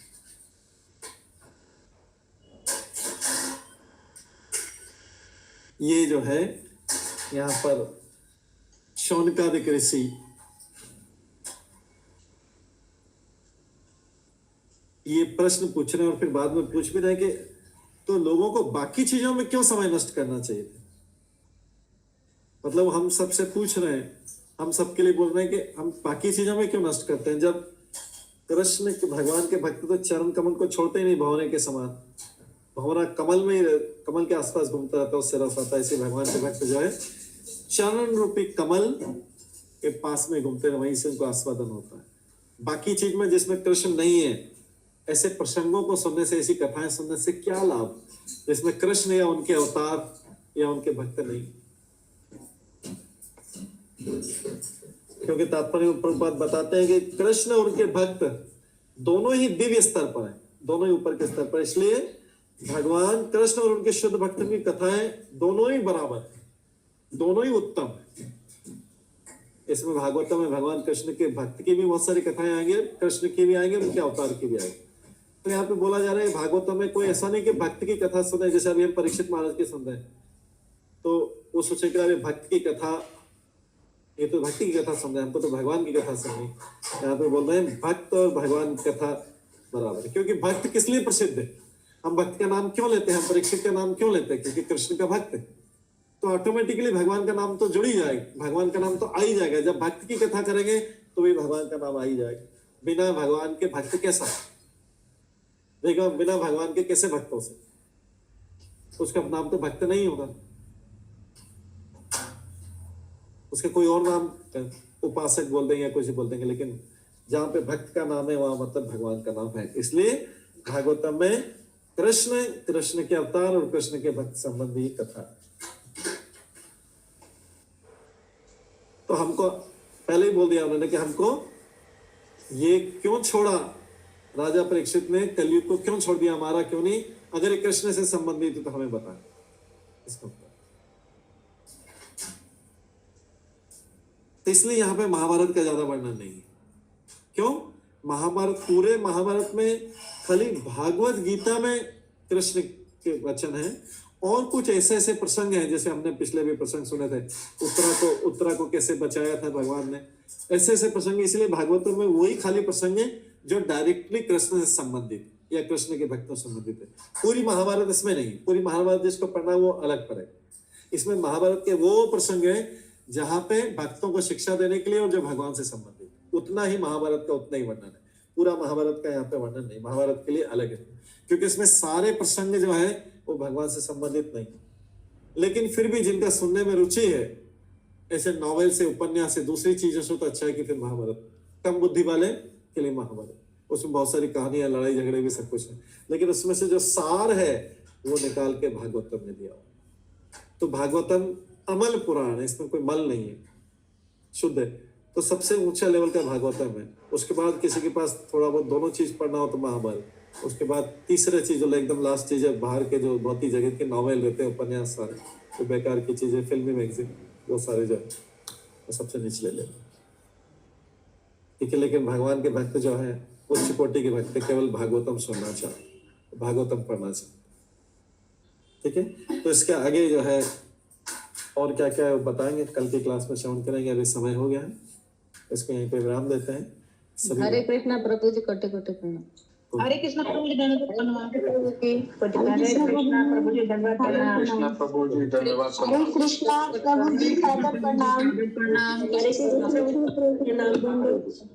Speaker 2: ये जो है यहाँ पर शौनकादिक ऋषि ये प्रश्न पूछ रहे हैं और फिर बाद में पूछ भी रहे हैं कि तो लोगों को बाकी चीजों में क्यों समय नष्ट करना चाहिए था। मतलब हम सबसे पूछ रहे हैं, हम सबके लिए बोल रहे हैं कि हम बाकी चीजों में क्यों नष्ट करते हैं, जब कृष्ण के भगवान के भक्त तो चरण कमल को छोड़ते ही नहीं, भंवरे के समान भंवरा कमल में ही, कमल के आसपास घूमता रहता है, उससे रस आता है। इसी भगवान के भक्त जो है चरण रूपी कमल के पास में घूमते हैं, वहीं से उनको आस्वादन होता है। बाकी चीज में जिसमें कृष्ण नहीं है, ऐसे प्रसंगों को सुनने से, ऐसी कथाएं सुनने से क्या लाभ, जिसमें कृष्ण या उनके अवतार या उनके भक्त नहीं। क्योंकि तात्पर्य प्रभुपाद बताते हैं कि कृष्ण और उनके भक्त दोनों ही दिव्य स्तर पर हैं, दोनों ही ऊपर के स्तर पर। इसलिए भगवान कृष्ण और उनके शुद्ध भक्तों की कथाएं दोनों ही बराबर है, दोनों ही उत्तम है। इसमें भागवतम में भगवान कृष्ण के भक्त की भी बहुत सारी कथाएं आएंगी, कृष्ण की भी आएंगी, उनके अवतार की भी आएंगी। तो यहाँ पे बोला जा रहा है भागवतम में कोई ऐसा नहीं कि भक्त की कथा सुने, जैसे अभी हम परीक्षित महाराज की सुन रहे हैं तो वो सोचे कि अरे भक्त की कथा, ये तो भक्ति की कथा सुन रहे हैं, हमको तो भगवान की कथा सुननी। यहाँ पे बोल रहे हैं भक्त और भगवान की कथा बराबर है, क्योंकि भक्त किस लिए प्रसिद्ध है। हम भक्त का नाम क्यों लेते हैं, हम परीक्षित का नाम क्यों लेते हैं, क्योंकि कृष्ण का भक्त है। तो ऑटोमेटिकली भगवान का नाम तो जुड़ ही जाएगा, भगवान का नाम तो आ ही जाएगा। जब भक्त की कथा करेंगे तो भी भगवान का नाम आ ही जाएगा। बिना भगवान के भक्त कैसा, देखो बिना भगवान के कैसे भक्त हो सकते, उसका नाम तो भक्त नहीं होगा, उसके कोई और नाम उपासक बोल देंगे या कुछ बोल देंगे, लेकिन जहां पे भक्त का नाम है वहां मतलब भगवान का नाम है। इसलिए भागवतम में कृष्ण, कृष्ण के अवतार और कृष्ण के भक्त संबंधी कथा। तो हमको पहले ही बोल दिया उन्होंने कि हमको ये क्यों छोड़ा, राजा परीक्षित ने कलयुग को क्यों छोड़ दिया, हमारा क्यों नहीं, अगर ये कृष्ण से संबंधित है तो हमें बताएं इसको। इसलिए यहाँ पे महाभारत का ज्यादा वर्णन नहीं है। क्यों? महाभारत, पूरे महाभारत में खाली भागवत गीता में कृष्ण के वचन हैं और कुछ ऐसे ऐसे प्रसंग हैं, जैसे हमने पिछले भी प्रसंग सुने थे, उत्तरा को कैसे बचाया था भगवान ने, ऐसे ऐसे प्रसंग। इसलिए भागवतों में वही खाली प्रसंग है जो डायरेक्टली कृष्ण से संबंधित या कृष्ण के भक्तों से संबंधित है। पूरी महाभारत इसमें नहीं। पूरी महाभारत जिसको पढ़ना वो अलग पढ़े। इसमें महाभारत के वो प्रसंग है जहां पे भक्तों को शिक्षा देने के लिए और जो भगवान से संबंधित, उतना ही महाभारत का उतना ही वर्णन है। पूरा महाभारत का यहाँ पे वर्णन नहीं, महाभारत के लिए अलग है, क्योंकि इसमें सारे प्रसंग जो है वो भगवान से संबंधित नहीं। लेकिन फिर भी जिनका सुनने में रुचि है, ऐसे नॉवेल से, उपन्यास से, दूसरी चीजों से, तो अच्छा है कि फिर महाभारत। कम बुद्धि वाले के लिए महाभारत, उसमें बहुत सारी कहानियां, लड़ाई झगड़े भी सब कुछ है, लेकिन उसमें से जो सार है वो निकाल के भागवतम ने दिया। तो भागवतम अमल पुराण है, इसमें कोई मल नहीं है, शुद्ध है। तो सबसे ऊंचा लेवल का भागवतम है। उसके बाद किसी के पास थोड़ा बहुत दोनों चीज पढ़ना हो तो महाभारत। उसके बाद तीसरे चीज जो एकदम लास्ट चीज है, बाहर के जो बहुत ही जगह के नॉवेल रहते हैं, उपन्यास सारे, तो बेकार की चीजें, फिल्मी मैगजीन, वो सारे जो है वो सबसे निचले लेवल। ठीक है, लेकिन भगवान के भक्त जो है उच्च कोटि के भक्त केवल भागवतम सुनना चाहते, भागवतम पढ़ना चाहते। ठीक है, तो इसके आगे जो है और क्या क्या बताएंगे कल की क्लास में श्रवण करेंगे। अभी समय हो गया है, इसको यहीं पे विराम देते हैं।
Speaker 3: हरे कृष्णा प्रभु जी, कोटि कोटि प्रणाम।
Speaker 4: हरे कृष्ण प्रभु जी धन्यवाद प्रणाम। हरे कृष्णा प्रभु जी धन्यवाद प्रणाम।
Speaker 6: कृष्णा प्रभु जी धन्यवाद
Speaker 3: हरे कृष्णा प्रभु जी सादर प्रणाम। हरे कृष्णा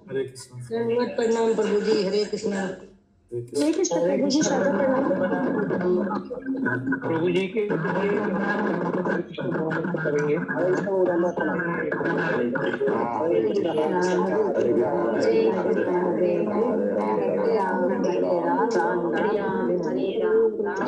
Speaker 2: हरे कृष्ण,
Speaker 3: धन्यवाद प्रणाम प्रभु जी। हरे कृष्णा, हरे कृष्णा प्रभु जी सादर प्रणाम।
Speaker 6: प्रभु जी के करेंगे।
Speaker 3: हरे राम